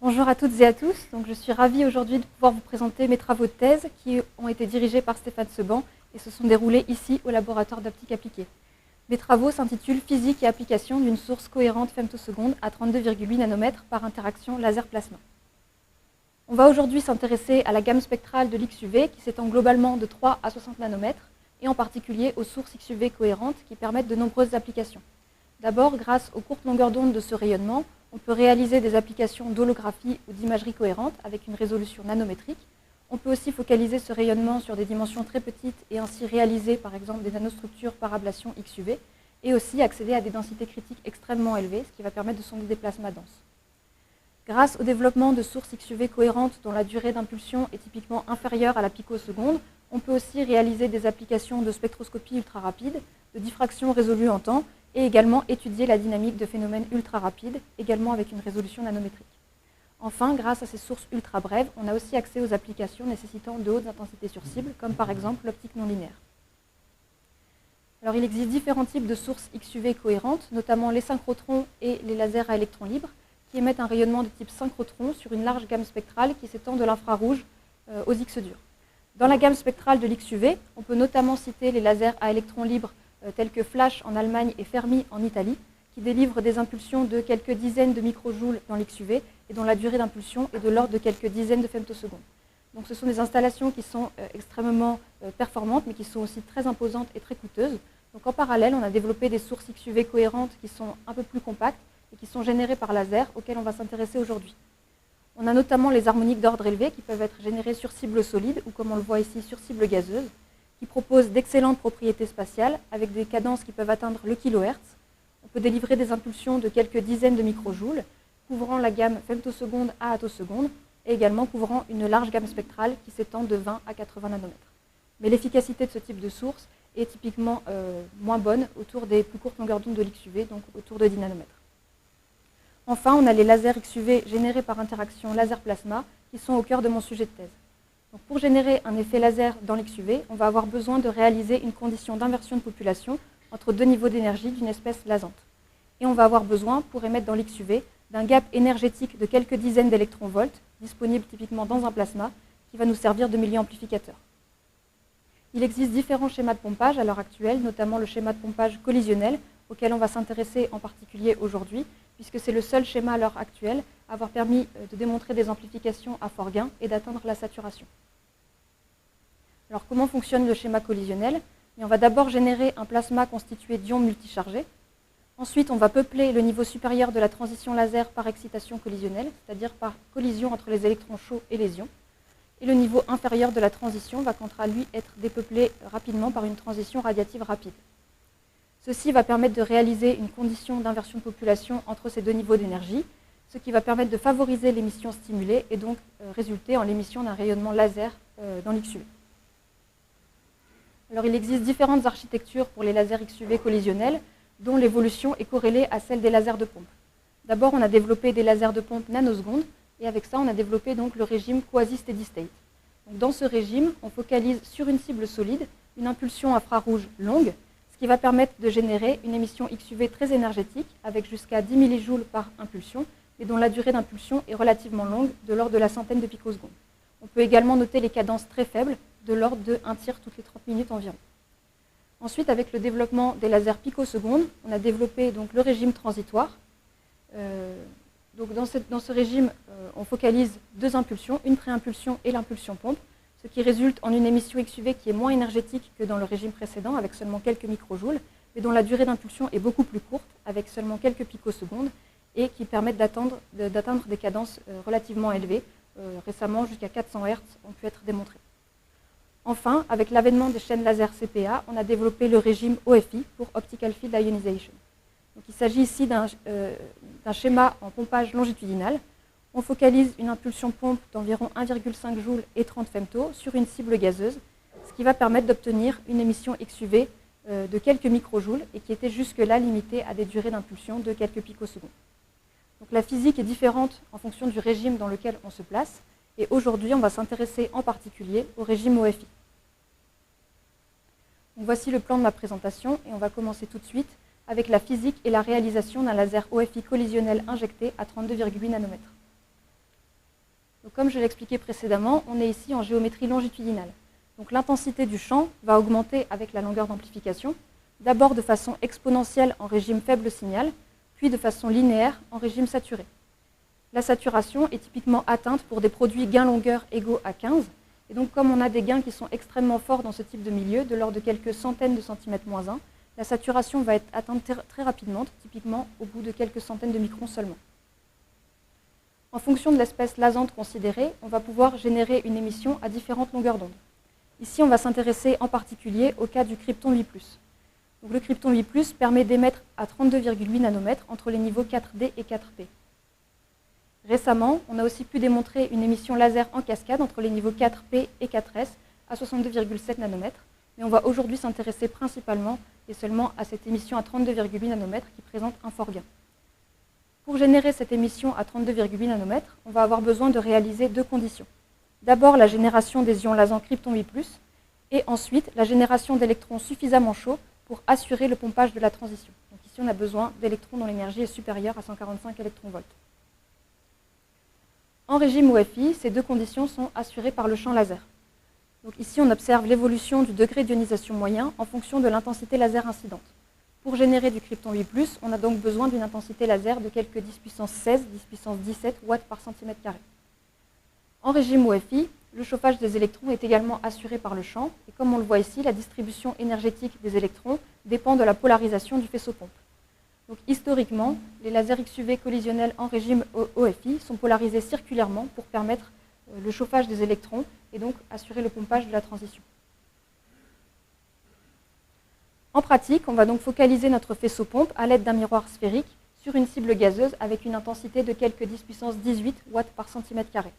Bonjour à toutes et à tous. Je suis ravie aujourd'hui de pouvoir vous présenter mes travaux de thèse qui ont été dirigés par Stéphane Seban et se sont déroulés ici au laboratoire d'optique appliquée. Mes travaux s'intitulent « Physique et application d'une source cohérente femtoseconde à 32,8 nanomètres par interaction laser-plasma ». On va aujourd'hui s'intéresser à la gamme spectrale de l'XUV qui s'étend globalement de 3 à 60 nanomètres et en particulier aux sources XUV cohérentes qui permettent de nombreuses applications. D'abord, grâce aux courtes longueurs d'onde de ce rayonnement, on peut réaliser des applications d'holographie ou d'imagerie cohérente avec une résolution nanométrique. On peut aussi focaliser ce rayonnement sur des dimensions très petites et ainsi réaliser par exemple des nanostructures par ablation XUV et aussi accéder à des densités critiques extrêmement élevées, ce qui va permettre de sonder des plasmas denses. Grâce au développement de sources XUV cohérentes dont la durée d'impulsion est typiquement inférieure à la picoseconde, on peut aussi réaliser des applications de spectroscopie ultra rapide, de diffraction résolue en temps, et également étudier la dynamique de phénomènes ultra rapides, également avec une résolution nanométrique. Enfin, grâce à ces sources ultra brèves, on a aussi accès aux applications nécessitant de hautes intensités sur cible, comme par exemple l'optique non linéaire. Alors, il existe différents types de sources XUV cohérentes, notamment les synchrotrons et les lasers à électrons libres, qui émettent un rayonnement de type synchrotron sur une large gamme spectrale qui s'étend de l'infrarouge aux X durs. Dans la gamme spectrale de l'XUV, on peut notamment citer les lasers à électrons libres tels que Flash en Allemagne et Fermi en Italie, qui délivrent des impulsions de quelques dizaines de microjoules dans l'XUV et dont la durée d'impulsion est de l'ordre de quelques dizaines de femtosecondes. Donc ce sont des installations qui sont extrêmement performantes, mais qui sont aussi très imposantes et très coûteuses. Donc en parallèle, on a développé des sources XUV cohérentes qui sont un peu plus compactes et qui sont générées par laser, auxquelles on va s'intéresser aujourd'hui. On a notamment les harmoniques d'ordre élevé qui peuvent être générées sur cible solide ou comme on le voit ici sur cible gazeuse, qui proposent d'excellentes propriétés spatiales avec des cadences qui peuvent atteindre le kHz. On peut délivrer des impulsions de quelques dizaines de microjoules, couvrant la gamme femtoseconde à attoseconde et également couvrant une large gamme spectrale qui s'étend de 20 à 80 nanomètres. Mais l'efficacité de ce type de source est typiquement moins bonne autour des plus courtes longueurs d'onde de l'XUV, donc autour de 10 nanomètres. Enfin, on a les lasers XUV générés par interaction laser-plasma qui sont au cœur de mon sujet de thèse. Donc pour générer un effet laser dans l'XUV, on va avoir besoin de réaliser une condition d'inversion de population entre deux niveaux d'énergie d'une espèce lasante. Et on va avoir besoin, pour émettre dans l'XUV, d'un gap énergétique de quelques dizaines d'électronvolts, disponible typiquement dans un plasma, qui va nous servir de milieu amplificateur. Il existe différents schémas de pompage à l'heure actuelle, notamment le schéma de pompage collisionnel, auquel on va s'intéresser en particulier aujourd'hui, puisque c'est le seul schéma à l'heure actuelle à avoir permis de démontrer des amplifications à fort gain et d'atteindre la saturation. Alors comment fonctionne le schéma collisionnel? On va d'abord générer un plasma constitué d'ions multichargés. Ensuite, on va peupler le niveau supérieur de la transition laser par excitation collisionnelle, c'est-à-dire par collision entre les électrons chauds et les ions. Et le niveau inférieur de la transition va quant à lui être dépeuplé rapidement par une transition radiative rapide. Ceci va permettre de réaliser une condition d'inversion de population entre ces deux niveaux d'énergie, ce qui va permettre de favoriser l'émission stimulée et donc résulter en l'émission d'un rayonnement laser dans l'XUV. Alors, il existe différentes architectures pour les lasers XUV collisionnels, dont l'évolution est corrélée à celle des lasers de pompe. D'abord, on a développé des lasers de pompe nanosecondes, et avec ça, on a développé donc le régime quasi-steady state. Donc, dans ce régime, on focalise sur une cible solide, une impulsion infrarouge longue, ce qui va permettre de générer une émission XUV très énergétique, avec jusqu'à 10 millijoules par impulsion, et dont la durée d'impulsion est relativement longue, de l'ordre de la centaine de picosecondes. On peut également noter les cadences très faibles, de l'ordre de 1 tiers toutes les 30 minutes environ. Ensuite, avec le développement des lasers picosecondes, on a développé donc, le régime transitoire. Dans ce régime, on focalise deux impulsions, une préimpulsion et l'impulsion pompe, ce qui résulte en une émission XUV qui est moins énergétique que dans le régime précédent, avec seulement quelques microjoules, mais dont la durée d'impulsion est beaucoup plus courte, avec seulement quelques picosecondes, et qui permettent d'atteindre des cadences relativement élevées. Récemment, jusqu'à 400 Hz ont pu être démontrés. Enfin, avec l'avènement des chaînes laser CPA, on a développé le régime OFI pour Optical Field Ionization. Donc, il s'agit ici d'un schéma en pompage longitudinal. On focalise une impulsion pompe d'environ 1,5 joule et 30 femtos sur une cible gazeuse, ce qui va permettre d'obtenir une émission XUV de quelques microjoules et qui était jusque-là limitée à des durées d'impulsion de quelques picosecondes. Donc, la physique est différente en fonction du régime dans lequel on se place. Et aujourd'hui, on va s'intéresser en particulier au régime OFI. Donc, voici le plan de ma présentation et on va commencer tout de suite avec la physique et la réalisation d'un laser OFI collisionnel injecté à 32,8 nanomètres. Donc, comme je l'ai expliqué précédemment, on est ici en géométrie longitudinale. Donc l'intensité du champ va augmenter avec la longueur d'amplification, d'abord de façon exponentielle en régime faible signal, puis de façon linéaire en régime saturé. La saturation est typiquement atteinte pour des produits gain-longueur égaux à 15. Et donc comme on a des gains qui sont extrêmement forts dans ce type de milieu, de l'ordre de quelques centaines de centimètres moins 1, la saturation va être atteinte très rapidement, typiquement au bout de quelques centaines de microns seulement. En fonction de l'espèce lasante considérée, on va pouvoir générer une émission à différentes longueurs d'onde. Ici, on va s'intéresser en particulier au cas du krypton 8+. Donc, le krypton 8+, permet d'émettre à 32,8 nanomètres entre les niveaux 4D et 4P. Récemment, on a aussi pu démontrer une émission laser en cascade entre les niveaux 4P et 4S à 62,7 nanomètres, mais on va aujourd'hui s'intéresser principalement et seulement à cette émission à 32,8 nanomètres qui présente un fort gain. Pour générer cette émission à 32,8 nanomètres, on va avoir besoin de réaliser deux conditions. D'abord, la génération des ions lasants krypton 8+, et ensuite, la génération d'électrons suffisamment chauds pour assurer le pompage de la transition. Donc ici, on a besoin d'électrons dont l'énergie est supérieure à 145 électronvolts. En régime OFI, ces deux conditions sont assurées par le champ laser. Donc ici, on observe l'évolution du degré d'ionisation moyen en fonction de l'intensité laser incidente. Pour générer du krypton 8+, on a donc besoin d'une intensité laser de quelques 10 puissance 16, 10 puissance 17 watts par centimètre carré. En régime OFI, le chauffage des électrons est également assuré par le champ, et comme on le voit ici, la distribution énergétique des électrons dépend de la polarisation du faisceau-pompe. Donc historiquement, les lasers XUV collisionnels en régime OFI sont polarisés circulairement pour permettre le chauffage des électrons et donc assurer le pompage de la transition. En pratique, on va donc focaliser notre faisceau-pompe à l'aide d'un miroir sphérique sur une cible gazeuse avec une intensité de quelques 10 puissance 18 watts par centimètre carré.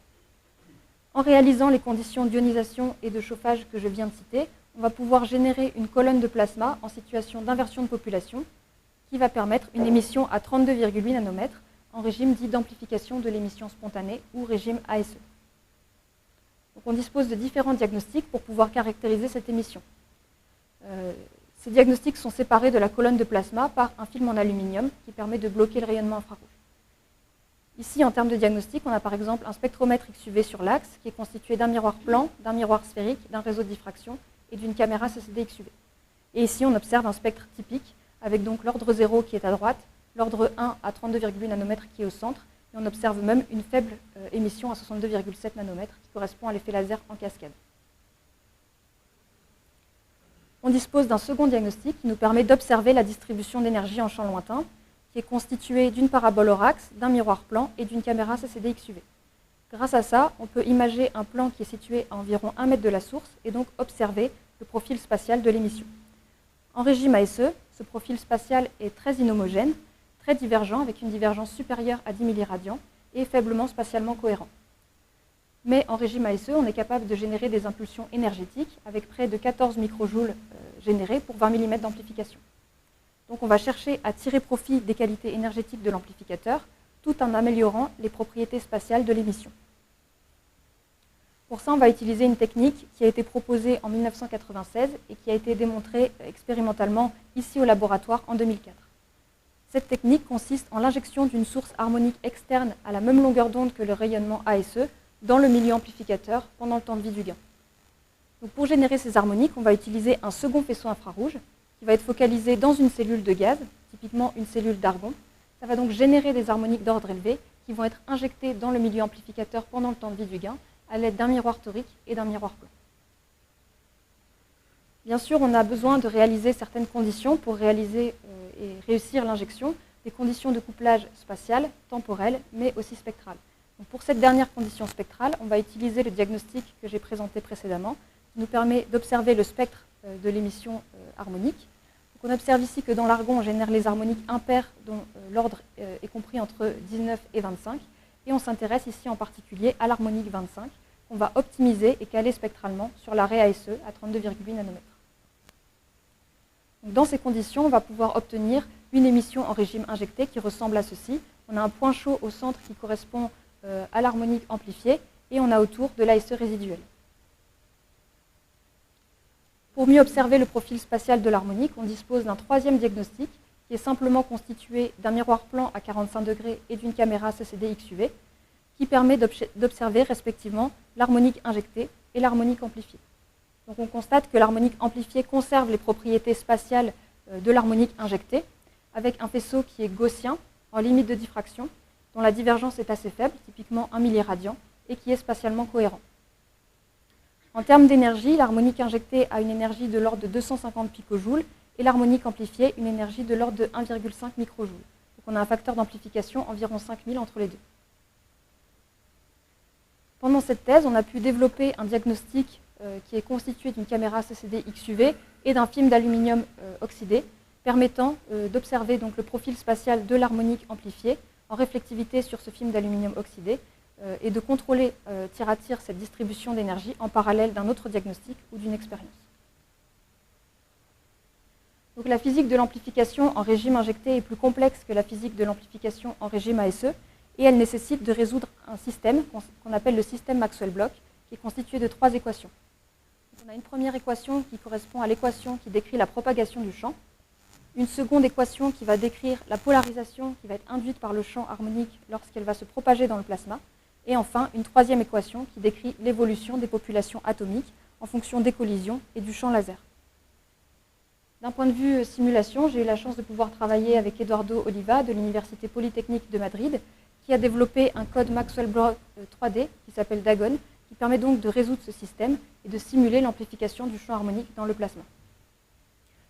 En réalisant les conditions d'ionisation et de chauffage que je viens de citer, on va pouvoir générer une colonne de plasma en situation d'inversion de population qui va permettre une émission à 32,8 nanomètres en régime dit d'amplification de l'émission spontanée ou régime ASE. Donc on dispose de différents diagnostics pour pouvoir caractériser cette émission. Ces diagnostics sont séparés de la colonne de plasma par un film en aluminium qui permet de bloquer le rayonnement infrarouge. Ici, en termes de diagnostic, on a par exemple un spectromètre XUV sur l'axe qui est constitué d'un miroir plan, d'un miroir sphérique, d'un réseau de diffraction et d'une caméra CCD XUV. Et ici, on observe un spectre typique avec donc l'ordre 0 qui est à droite, l'ordre 1 à 32,8 nanomètres qui est au centre, et on observe même une faible émission à 62,7 nanomètres qui correspond à l'effet laser en cascade. On dispose d'un second diagnostic qui nous permet d'observer la distribution d'énergie en champ lointain, qui est constituée d'une parabole hors axe, d'un miroir plan et d'une caméra CCD XUV. Grâce à ça, on peut imager un plan qui est situé à environ 1 mètre de la source et donc observer le profil spatial de l'émission. En régime ASE, ce profil spatial est très inhomogène, très divergent avec une divergence supérieure à 10 milliradians et faiblement spatialement cohérent. Mais en régime ASE, on est capable de générer des impulsions énergétiques avec près de 14 microjoules générés pour 20 mm d'amplification. Donc on va chercher à tirer profit des qualités énergétiques de l'amplificateur tout en améliorant les propriétés spatiales de l'émission. Pour ça, on va utiliser une technique qui a été proposée en 1996 et qui a été démontrée expérimentalement ici au laboratoire en 2004. Cette technique consiste en l'injection d'une source harmonique externe à la même longueur d'onde que le rayonnement ASE dans le milieu amplificateur pendant le temps de vie du gain. Donc pour générer ces harmoniques, on va utiliser un second faisceau infrarouge qui va être focalisé dans une cellule de gaz, typiquement une cellule d'argon. Ça va donc générer des harmoniques d'ordre élevé qui vont être injectées dans le milieu amplificateur pendant le temps de vie du gain à l'aide d'un miroir torique et d'un miroir plan. Bien sûr, on a besoin de réaliser certaines conditions pour réaliser et réussir l'injection, des conditions de couplage spatial, temporel, mais aussi spectral. Donc pour cette dernière condition spectrale, on va utiliser le diagnostic que j'ai présenté précédemment, qui nous permet d'observer le spectre de l'émission harmonique. Donc on observe ici que dans l'argon, on génère les harmoniques impaires dont l'ordre est compris entre 19 et 25. Et on s'intéresse ici en particulier à l'harmonique 25, qu'on va optimiser et caler spectralement sur l'arrêt ASE à 32,8 nanomètres. Donc dans ces conditions, on va pouvoir obtenir une émission en régime injecté qui ressemble à ceci. On a un point chaud au centre qui correspond à l'harmonique amplifiée et on a autour de l'ASE résiduel. Pour mieux observer le profil spatial de l'harmonique, on dispose d'un troisième diagnostic qui est simplement constitué d'un miroir plan à 45 degrés et d'une caméra CCD XUV, qui permet d'observer respectivement l'harmonique injectée et l'harmonique amplifiée. Donc on constate que l'harmonique amplifiée conserve les propriétés spatiales de l'harmonique injectée, avec un faisceau qui est gaussien, en limite de diffraction, dont la divergence est assez faible, typiquement 1 milliradian, et qui est spatialement cohérent. En termes d'énergie, l'harmonique injectée a une énergie de l'ordre de 250 picojoules et l'harmonique amplifiée une énergie de l'ordre de 1,5 microjoules. Donc on a un facteur d'amplification environ 5000 entre les deux. Pendant cette thèse, on a pu développer un diagnostic qui est constitué d'une caméra CCD XUV et d'un film d'aluminium oxydé, permettant d'observer donc le profil spatial de l'harmonique amplifiée en réflectivité sur ce film d'aluminium oxydé et de contrôler tir à tir cette distribution d'énergie en parallèle d'un autre diagnostic ou d'une expérience. Donc, la physique de l'amplification en régime injecté est plus complexe que la physique de l'amplification en régime ASE et elle nécessite de résoudre un système qu'on appelle le système Maxwell-Bloch qui est constitué de 3 équations. Donc, on a une première équation qui correspond à l'équation qui décrit la propagation du champ, une seconde équation qui va décrire la polarisation qui va être induite par le champ harmonique lorsqu'elle va se propager dans le plasma, et enfin une troisième équation qui décrit l'évolution des populations atomiques en fonction des collisions et du champ laser. D'un point de vue simulation, j'ai eu la chance de pouvoir travailler avec Eduardo Oliva de l'Université Polytechnique de Madrid, qui a développé un code Maxwell-Bloch 3D qui s'appelle DAGON, qui permet donc de résoudre ce système et de simuler l'amplification du champ harmonique dans le plasma.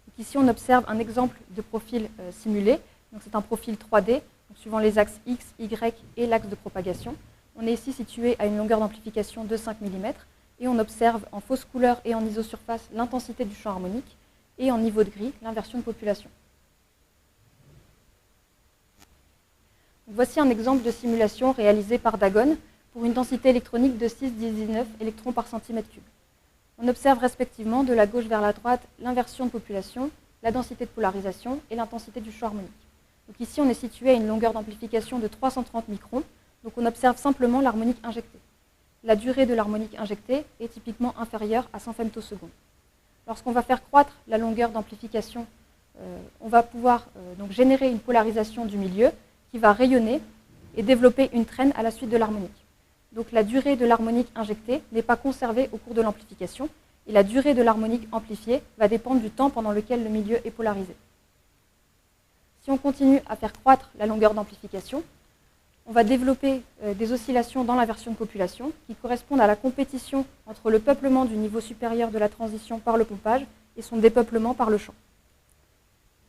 Donc ici, on observe un exemple de profil simulé. C'est un profil 3D, donc suivant les axes X, Y et l'axe de propagation. On est ici situé à une longueur d'amplification de 5 mm et on observe en fausse couleur et en isosurface l'intensité du champ harmonique et en niveau de gris l'inversion de population. Donc voici un exemple de simulation réalisée par DAGON pour une densité électronique de 6,19 électrons par centimètre cube. On observe respectivement de la gauche vers la droite l'inversion de population, la densité de polarisation et l'intensité du champ harmonique. Donc ici, on est situé à une longueur d'amplification de 330 microns, donc on observe simplement l'harmonique injectée. La durée de l'harmonique injectée est typiquement inférieure à 100 femtosecondes. Lorsqu'on va faire croître la longueur d'amplification, on va pouvoir donc générer une polarisation du milieu qui va rayonner et développer une traîne à la suite de l'harmonique. Donc la durée de l'harmonique injectée n'est pas conservée au cours de l'amplification et la durée de l'harmonique amplifiée va dépendre du temps pendant lequel le milieu est polarisé. Si on continue à faire croître la longueur d'amplification, on va développer des oscillations dans l'inversion de population qui correspondent à la compétition entre le peuplement du niveau supérieur de la transition par le pompage et son dépeuplement par le champ.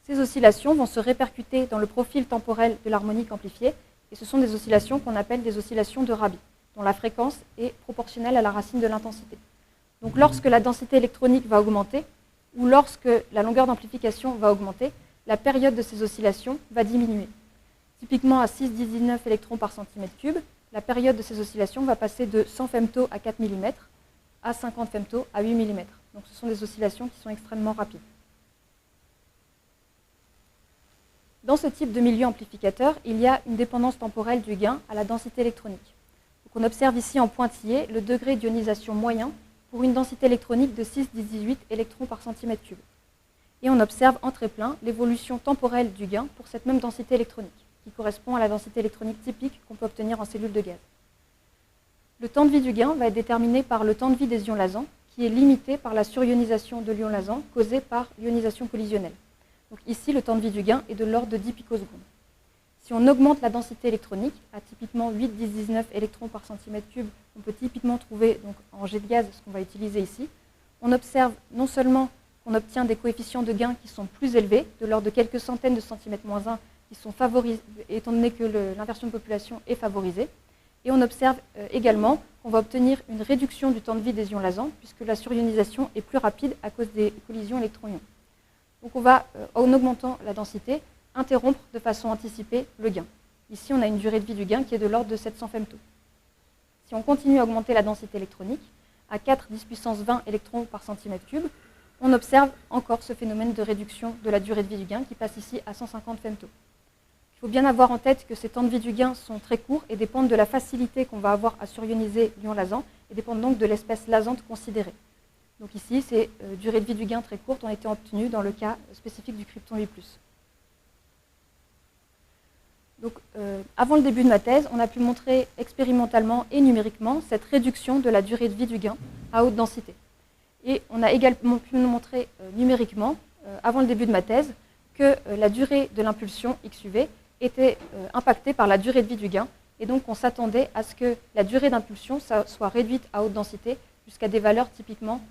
Ces oscillations vont se répercuter dans le profil temporel de l'harmonique amplifiée et ce sont des oscillations qu'on appelle des oscillations de Rabi, dont la fréquence est proportionnelle à la racine de l'intensité. Donc lorsque la densité électronique va augmenter ou lorsque la longueur d'amplification va augmenter, la période de ces oscillations va diminuer. Typiquement à 6,19 électrons par centimètre cube, la période de ces oscillations va passer de 100 femtos à 4 mm à 50 femtos à 8 mm. Donc ce sont des oscillations qui sont extrêmement rapides. Dans ce type de milieu amplificateur, il y a une dépendance temporelle du gain à la densité électronique. Donc on observe ici en pointillé le degré d'ionisation moyen pour une densité électronique de 6,18 électrons par centimètre cube. Et on observe en très plein l'évolution temporelle du gain pour cette même densité électronique, qui correspond à la densité électronique typique qu'on peut obtenir en cellule de gaz. Le temps de vie du gain va être déterminé par le temps de vie des ions lasants, qui est limité par la surionisation de l'ion lasant causée par l'ionisation collisionnelle. Donc ici, le temps de vie du gain est de l'ordre de 10 picosecondes. Si on augmente la densité électronique à typiquement 8,19 électrons par centimètre cube, on peut typiquement trouver donc, en jet de gaz ce qu'on va utiliser ici, on observe non seulement qu'on obtient des coefficients de gain qui sont plus élevés, de l'ordre de quelques centaines de centimètres moins 1, qui sont favorisés, étant donné que l'inversion de population est favorisée. Et on observe également qu'on va obtenir une réduction du temps de vie des ions lasants, puisque la surionisation est plus rapide à cause des collisions électrons-ions. Donc on va, en augmentant la densité, interrompre de façon anticipée le gain. Ici, on a une durée de vie du gain qui est de l'ordre de 700 femtos. Si on continue à augmenter la densité électronique, à 4 10 puissance 20 électrons par centimètre cube, on observe encore ce phénomène de réduction de la durée de vie du gain qui passe ici à 150 femtos. Il faut bien avoir en tête que ces temps de vie du gain sont très courts et dépendent de la facilité qu'on va avoir à surioniser l'ion lasant et dépendent donc de l'espèce lasante considérée. Donc ici, ces durées de vie du gain très courtes ont été obtenues dans le cas spécifique du krypton 8+. Donc, avant le début de ma thèse, on a pu montrer expérimentalement et numériquement cette réduction de la durée de vie du gain à haute densité. Et on a également pu montrer numériquement, avant le début de ma thèse, que la durée de l'impulsion XUV était impactée par la durée de vie du gain. Et donc, on s'attendait à ce que la durée d'impulsion soit réduite à haute densité jusqu'à des valeurs typiquement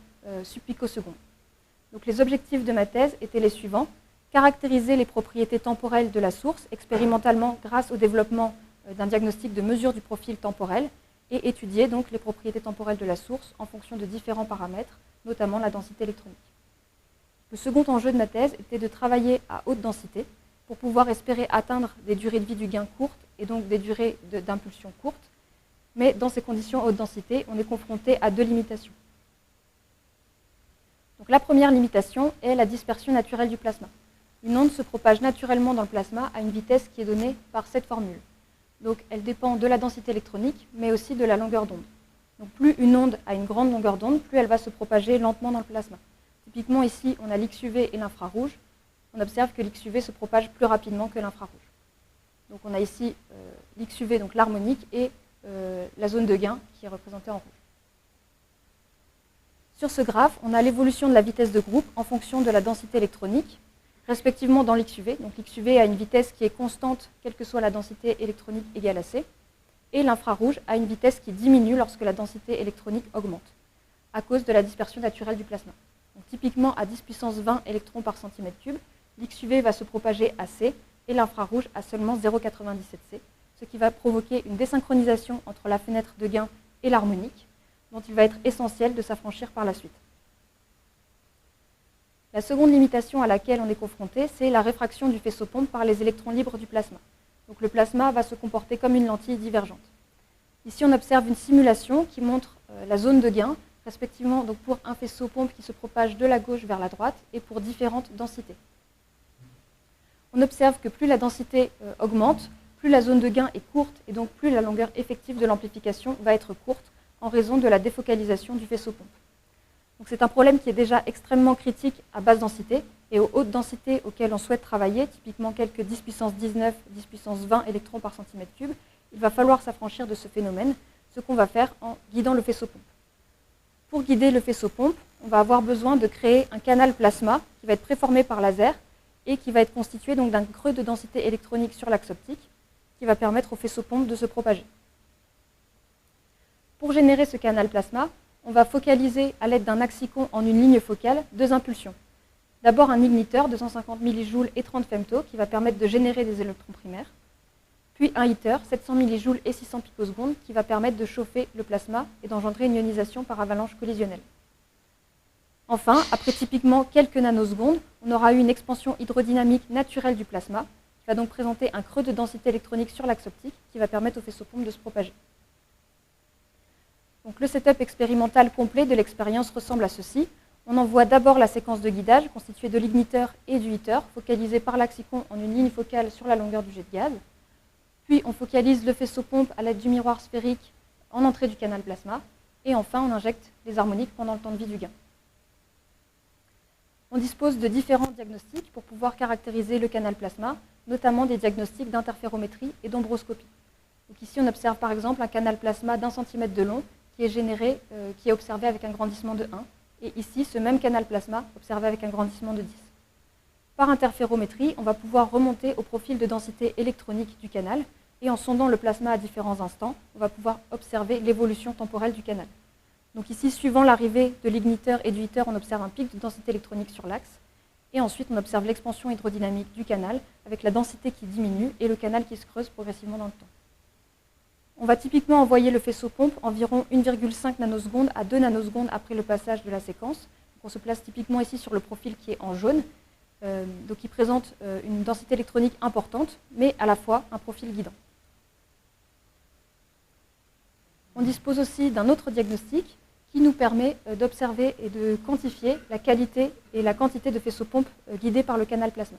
subpicosecondes. Donc, les objectifs de ma thèse étaient les suivants. Caractériser les propriétés temporelles de la source expérimentalement grâce au développement d'un diagnostic de mesure du profil temporel et étudier donc les propriétés temporelles de la source en fonction de différents paramètres, notamment la densité électronique. Le second enjeu de ma thèse était de travailler à haute densité pour pouvoir espérer atteindre des durées de vie du gain courtes et donc des durées d'impulsion courtes. Mais dans ces conditions à haute densité, on est confronté à deux limitations. Donc, la première limitation est la dispersion naturelle du plasma. Une onde se propage naturellement dans le plasma à une vitesse qui est donnée par cette formule. Donc, elle dépend de la densité électronique, mais aussi de la longueur d'onde. Donc, plus une onde a une grande longueur d'onde, plus elle va se propager lentement dans le plasma. Typiquement, ici, on a l'XUV et l'infrarouge. On observe que l'XUV se propage plus rapidement que l'infrarouge. Donc, on a ici l'XUV, donc l'harmonique, et la zone de gain qui est représentée en rouge. Sur ce graphe, on a l'évolution de la vitesse de groupe en fonction de la densité électronique, respectivement dans l'XUV. Donc l'XUV a une vitesse qui est constante, quelle que soit la densité électronique égale à C, et l'infrarouge a une vitesse qui diminue lorsque la densité électronique augmente, à cause de la dispersion naturelle du plasma. Donc, typiquement, à 10 puissance 20 électrons par centimètre cube, l'XUV va se propager à C, et l'infrarouge à seulement 0,97 C, ce qui va provoquer une désynchronisation entre la fenêtre de gain et l'harmonique, dont il va être essentiel de s'affranchir par la suite. La seconde limitation à laquelle on est confronté, c'est la réfraction du faisceau-pompe par les électrons libres du plasma. Donc le plasma va se comporter comme une lentille divergente. Ici, on observe une simulation qui montre la zone de gain, respectivement donc pour un faisceau-pompe qui se propage de la gauche vers la droite et pour différentes densités. On observe que plus la densité augmente, plus la zone de gain est courte et donc plus la longueur effective de l'amplification va être courte en raison de la défocalisation du faisceau-pompe. C'est un problème qui est déjà extrêmement critique à basse densité et aux hautes densités auxquelles on souhaite travailler, typiquement quelques 10 puissance 19, 10 puissance 20 électrons par centimètre cube. Il va falloir s'affranchir de ce phénomène, ce qu'on va faire en guidant le faisceau-pompe. Pour guider le faisceau-pompe, on va avoir besoin de créer un canal plasma qui va être préformé par laser et qui va être constitué donc d'un creux de densité électronique sur l'axe optique qui va permettre au faisceau-pompe de se propager. Pour générer ce canal plasma, on va focaliser à l'aide d'un axicon en une ligne focale deux impulsions. D'abord un igniteur de 150 millijoules et 30 femto qui va permettre de générer des électrons primaires, puis un heater 700 millijoules et 600 picosecondes qui va permettre de chauffer le plasma et d'engendrer une ionisation par avalanche collisionnelle. Enfin, après typiquement quelques nanosecondes, on aura eu une expansion hydrodynamique naturelle du plasma qui va donc présenter un creux de densité électronique sur l'axe optique qui va permettre au faisceau-pompe de se propager. Donc, le setup expérimental complet de l'expérience ressemble à ceci. On envoie d'abord la séquence de guidage constituée de l'igniteur et du heater, focalisée par l'axicon en une ligne focale sur la longueur du jet de gaz. Puis on focalise le faisceau-pompe à l'aide du miroir sphérique en entrée du canal plasma. Et enfin, on injecte les harmoniques pendant le temps de vie du gain. On dispose de différents diagnostics pour pouvoir caractériser le canal plasma, notamment des diagnostics d'interférométrie et d'ombroscopie. Donc ici, on observe par exemple un canal plasma d'1 cm de long qui est généré, qui est observé avec un grandissement de 1. Et ici, ce même canal plasma observé avec un grandissement de 10. Par interférométrie, on va pouvoir remonter au profil de densité électronique du canal et en sondant le plasma à différents instants, on va pouvoir observer l'évolution temporelle du canal. Donc ici, suivant l'arrivée de l'igniteur et du heater, on observe un pic de densité électronique sur l'axe. Et ensuite, on observe l'expansion hydrodynamique du canal avec la densité qui diminue et le canal qui se creuse progressivement dans le temps. On va typiquement envoyer le faisceau-pompe environ 1,5 nanosecondes à 2 nanosecondes après le passage de la séquence. Donc on se place typiquement ici sur le profil qui est en jaune, donc qui présente une densité électronique importante, mais à la fois un profil guidant. On dispose aussi d'un autre diagnostic qui nous permet d'observer et de quantifier la qualité et la quantité de faisceaux-pompe guidés par le canal plasma.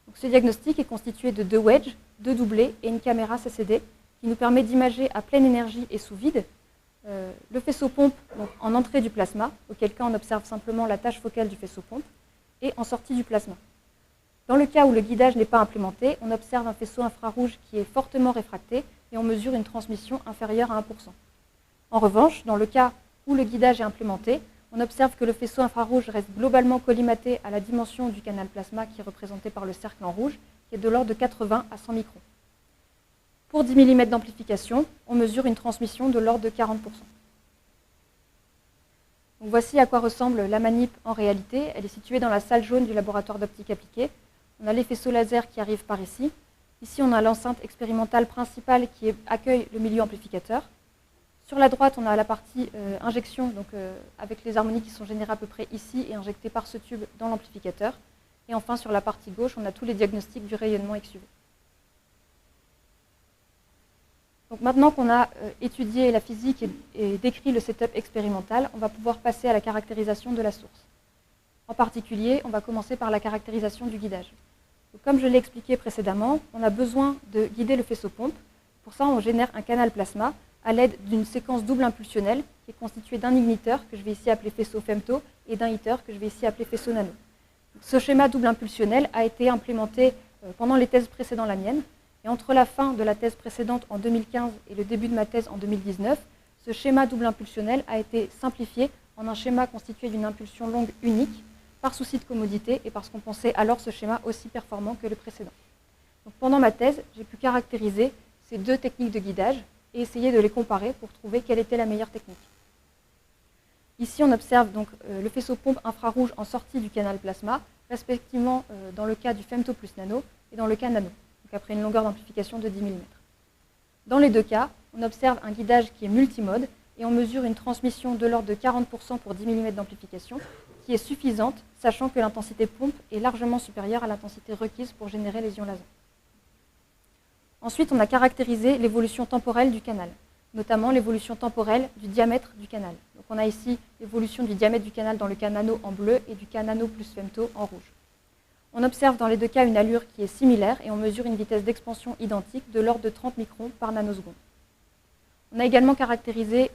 Donc ce diagnostic est constitué de 2 wedges, 2 doublés et une caméra CCD, qui nous permet d'imager à pleine énergie et sous vide le faisceau-pompe en entrée du plasma, auquel cas on observe simplement la tâche focale du faisceau-pompe, et en sortie du plasma. Dans le cas où le guidage n'est pas implémenté, on observe un faisceau infrarouge qui est fortement réfracté et on mesure une transmission inférieure à 1%. En revanche, dans le cas où le guidage est implémenté, on observe que le faisceau infrarouge reste globalement collimaté à la dimension du canal plasma qui est représenté par le cercle en rouge, qui est de l'ordre de 80 à 100 microns. Pour 10 mm d'amplification, on mesure une transmission de l'ordre de 40%. Donc voici à quoi ressemble la manip en réalité. Elle est située dans la salle jaune du laboratoire d'optique appliquée. On a les faisceaux laser qui arrivent par ici. Ici, on a l'enceinte expérimentale principale qui accueille le milieu amplificateur. Sur la droite, on a la partie injection, donc, avec les harmoniques qui sont générées à peu près ici et injectées par ce tube dans l'amplificateur. Et enfin, sur la partie gauche, on a tous les diagnostics du rayonnement XUV. Donc maintenant qu'on a étudié la physique et décrit le setup expérimental, on va pouvoir passer à la caractérisation de la source. En particulier, on va commencer par la caractérisation du guidage. Donc, comme je l'ai expliqué précédemment, on a besoin de guider le faisceau pompe. Pour ça, on génère un canal plasma à l'aide d'une séquence double impulsionnelle qui est constituée d'un igniteur, que je vais ici appeler faisceau femto, et d'un heater, que je vais ici appeler faisceau nano. Donc, ce schéma double impulsionnel a été implémenté pendant les thèses précédant la mienne. Et entre la fin de la thèse précédente en 2015 et le début de ma thèse en 2019, ce schéma double impulsionnel a été simplifié en un schéma constitué d'une impulsion longue unique, par souci de commodité et parce qu'on pensait alors ce schéma aussi performant que le précédent. Donc pendant ma thèse, j'ai pu caractériser ces deux techniques de guidage et essayer de les comparer pour trouver quelle était la meilleure technique. Ici, on observe donc le faisceau pompe infrarouge en sortie du canal plasma, respectivement dans le cas du femto plus nano et dans le cas nano, donc après une longueur d'amplification de 10 mm. Dans les deux cas, on observe un guidage qui est multimode et on mesure une transmission de l'ordre de 40% pour 10 mm d'amplification, qui est suffisante, sachant que l'intensité pompe est largement supérieure à l'intensité requise pour générer les ions laser. Ensuite, on a caractérisé l'évolution temporelle du canal, notamment l'évolution temporelle du diamètre du canal. Donc on a ici l'évolution du diamètre du canal dans le cas nano en bleu et du cas nano plus femto en rouge. On observe dans les deux cas une allure qui est similaire et on mesure une vitesse d'expansion identique de l'ordre de 30 microns par nanoseconde. On a également caractérisé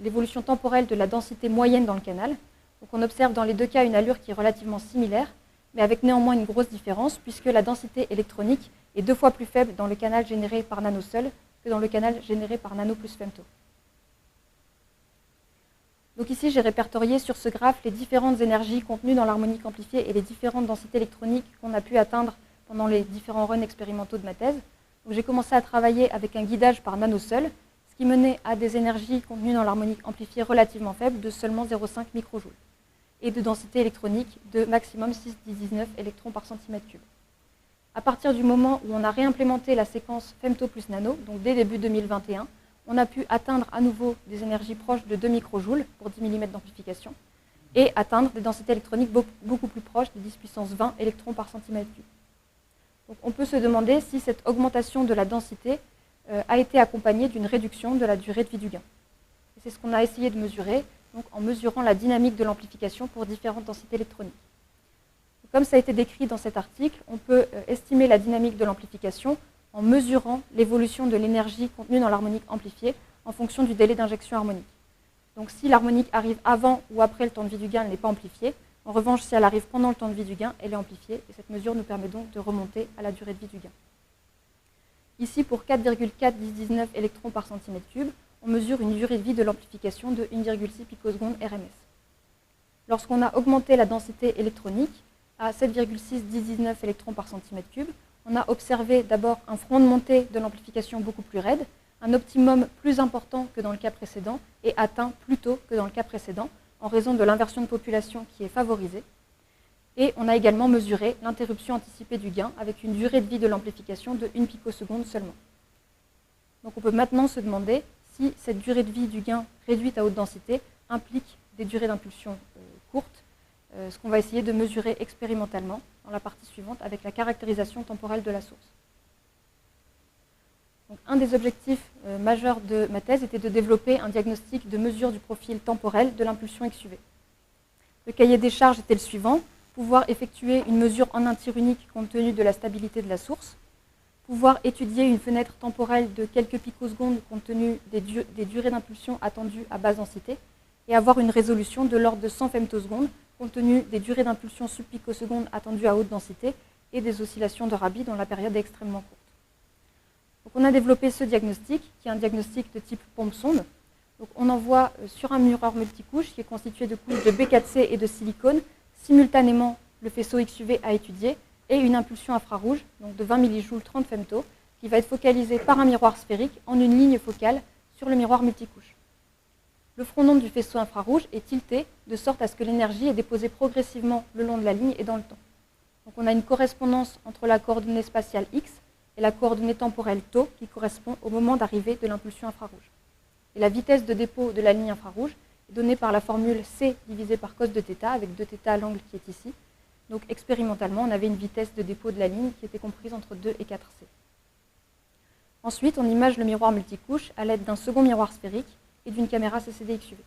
l'évolution temporelle de la densité moyenne dans le canal. Donc on observe dans les deux cas une allure qui est relativement similaire, mais avec néanmoins une grosse différence, puisque la densité électronique est 2 fois plus faible dans le canal généré par nano seul que dans le canal généré par nano plus femto. Donc ici, j'ai répertorié sur ce graphe les différentes énergies contenues dans l'harmonique amplifiée et les différentes densités électroniques qu'on a pu atteindre pendant les différents runs expérimentaux de ma thèse. J'ai commencé à travailler avec un guidage par nano seul, ce qui menait à des énergies contenues dans l'harmonique amplifiée relativement faibles de seulement 0,5 microjoules et de densité électronique de maximum 6,19 électrons par centimètre cube. À partir du moment où on a réimplémenté la séquence femto plus nano, donc dès début 2021, on a pu atteindre à nouveau des énergies proches de 2 microjoules pour 10 mm d'amplification et atteindre des densités électroniques beaucoup plus proches de 10 puissance 20 électrons par centimètre cube. Donc on peut se demander si cette augmentation de la densité a été accompagnée d'une réduction de la durée de vie du gain. C'est ce qu'on a essayé de mesurer, donc en mesurant la dynamique de l'amplification pour différentes densités électroniques. Comme ça a été décrit dans cet article, on peut estimer la dynamique de l'amplification en mesurant l'évolution de l'énergie contenue dans l'harmonique amplifiée en fonction du délai d'injection harmonique. Donc si l'harmonique arrive avant ou après le temps de vie du gain, elle n'est pas amplifiée. En revanche, si elle arrive pendant le temps de vie du gain, elle est amplifiée. Et cette mesure nous permet donc de remonter à la durée de vie du gain. Ici, pour 4,419 électrons par centimètre cube, on mesure une durée de vie de l'amplification de 1,6 picosecondes RMS. Lorsqu'on a augmenté la densité électronique à 7,619 électrons par centimètre cube, on a observé d'abord un front de montée de l'amplification beaucoup plus raide, un optimum plus important que dans le cas précédent et atteint plus tôt que dans le cas précédent en raison de l'inversion de population qui est favorisée. Et on a également mesuré l'interruption anticipée du gain avec une durée de vie de l'amplification de 1 picoseconde seulement. Donc on peut maintenant se demander si cette durée de vie du gain réduite à haute densité implique des durées d'impulsion courtes, ce qu'on va essayer de mesurer expérimentalement dans la partie suivante avec la caractérisation temporelle de la source. Donc, un des objectifs majeurs de ma thèse était de développer un diagnostic de mesure du profil temporel de l'impulsion XUV. Le cahier des charges était le suivant: pouvoir effectuer une mesure en un tir unique compte tenu de la stabilité de la source, pouvoir étudier une fenêtre temporelle de quelques picosecondes compte tenu des durées d'impulsion attendues à basse densité, et avoir une résolution de l'ordre de 100 femtosecondes compte tenu des durées d'impulsion sub-picosecondes attendues à haute densité et des oscillations de Rabi dont la période est extrêmement courte. Donc on a développé ce diagnostic, qui est un diagnostic de type pompe-sonde. Donc on envoie sur un miroir multicouche qui est constitué de couches de B4C et de silicone simultanément le faisceau XUV à étudier et une impulsion infrarouge, donc de 20 millijoules 30 femto, qui va être focalisée par un miroir sphérique en une ligne focale sur le miroir multicouche. Le front d'onde du faisceau infrarouge est tilté de sorte à ce que l'énergie est déposée progressivement le long de la ligne et dans le temps. Donc on a une correspondance entre la coordonnée spatiale x et la coordonnée temporelle tau qui correspond au moment d'arrivée de l'impulsion infrarouge. Et la vitesse de dépôt de la ligne infrarouge est donnée par la formule c divisée par cos de θ, avec 2θ à l'angle qui est ici. Donc expérimentalement, on avait une vitesse de dépôt de la ligne qui était comprise entre 2 et 4c. Ensuite, on image le miroir multicouche à l'aide d'un second miroir sphérique et d'une caméra CCD XUV.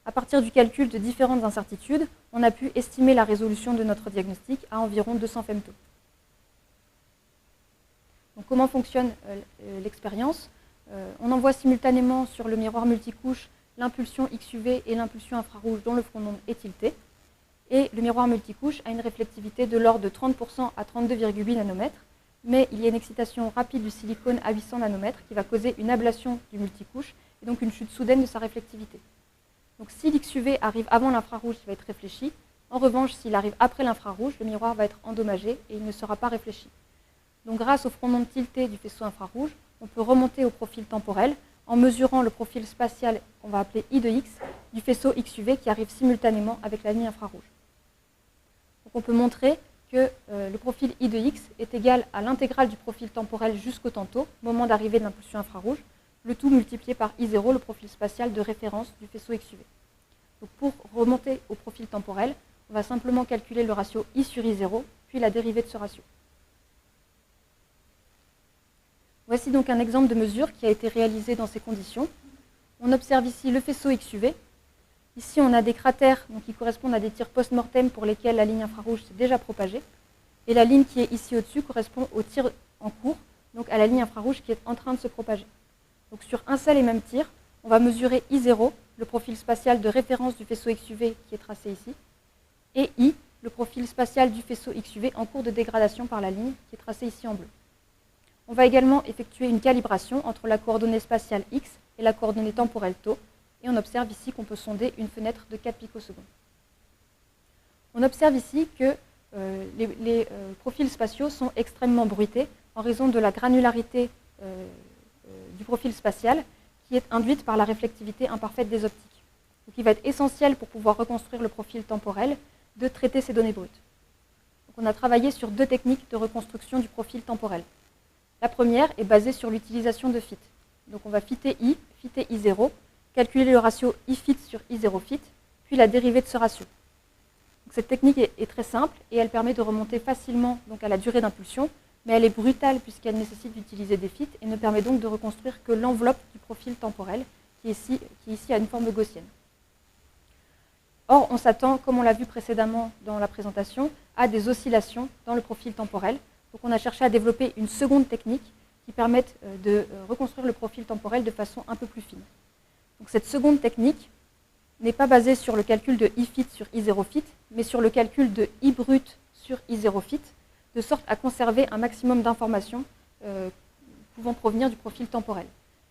À partir du calcul de différentes incertitudes, on a pu estimer la résolution de notre diagnostic à environ 200 femto. Donc, comment fonctionne l'expérience? On envoie simultanément sur le miroir multicouche l'impulsion XUV et l'impulsion infrarouge dont le front d'onde est tilté. Et le miroir multicouche a une réflectivité de l'ordre de 30% à 32,8 nanomètres, mais il y a une excitation rapide du silicone à 800 nanomètres qui va causer une ablation du multicouche et donc une chute soudaine de sa réflectivité. Donc si l'XUV arrive avant l'infrarouge, il va être réfléchi. En revanche, s'il arrive après l'infrarouge, le miroir va être endommagé et il ne sera pas réfléchi. Donc grâce au front d'onde tilté du faisceau infrarouge, on peut remonter au profil temporel en mesurant le profil spatial, qu'on va appeler I de x, du faisceau XUV qui arrive simultanément avec la ligne infrarouge. Donc on peut montrer que le profil I de x est égal à l'intégrale du profil temporel jusqu'au temps tau, moment d'arrivée de l'impulsion infrarouge, le tout multiplié par I0, le profil spatial de référence du faisceau XUV. Donc pour remonter au profil temporel, on va simplement calculer le ratio I sur I0, puis la dérivée de ce ratio. Voici donc un exemple de mesure qui a été réalisé dans ces conditions. On observe ici le faisceau XUV. Ici, on a des cratères donc, qui correspondent à des tirs post-mortem pour lesquels la ligne infrarouge s'est déjà propagée. Et la ligne qui est ici au-dessus correspond au tir en cours, donc à la ligne infrarouge qui est en train de se propager. Donc sur un seul et même tir, on va mesurer I0, le profil spatial de référence du faisceau XUV qui est tracé ici, et I, le profil spatial du faisceau XUV en cours de dégradation par la ligne qui est tracée ici en bleu. On va également effectuer une calibration entre la coordonnée spatiale x et la coordonnée temporelle tau, et on observe ici qu'on peut sonder une fenêtre de 4 picosecondes. On observe ici que les profils spatiaux sont extrêmement bruités en raison de la granularité du profil spatial qui est induite par la réflectivité imparfaite des optiques. Donc il va être essentiel pour pouvoir reconstruire le profil temporel de traiter ces données brutes. Donc on a travaillé sur deux techniques de reconstruction du profil temporel. La première est basée sur l'utilisation de fit. Donc on va fitter I, fitter I0, calculer le ratio I-fit sur I0-fit, puis la dérivée de ce ratio. Donc cette technique est très simple et elle permet de remonter facilement donc, à la durée d'impulsion, mais elle est brutale puisqu'elle nécessite d'utiliser des fits et ne permet donc de reconstruire que l'enveloppe du profil temporel qui ici a une forme gaussienne. Or, on s'attend, comme on l'a vu précédemment dans la présentation, à des oscillations dans le profil temporel. Donc on a cherché à développer une seconde technique qui permette de reconstruire le profil temporel de façon un peu plus fine. Donc cette seconde technique n'est pas basée sur le calcul de I-fit sur I0-fit, mais sur le calcul de I brut sur I0-fit, de sorte à conserver un maximum d'informations pouvant provenir du profil temporel.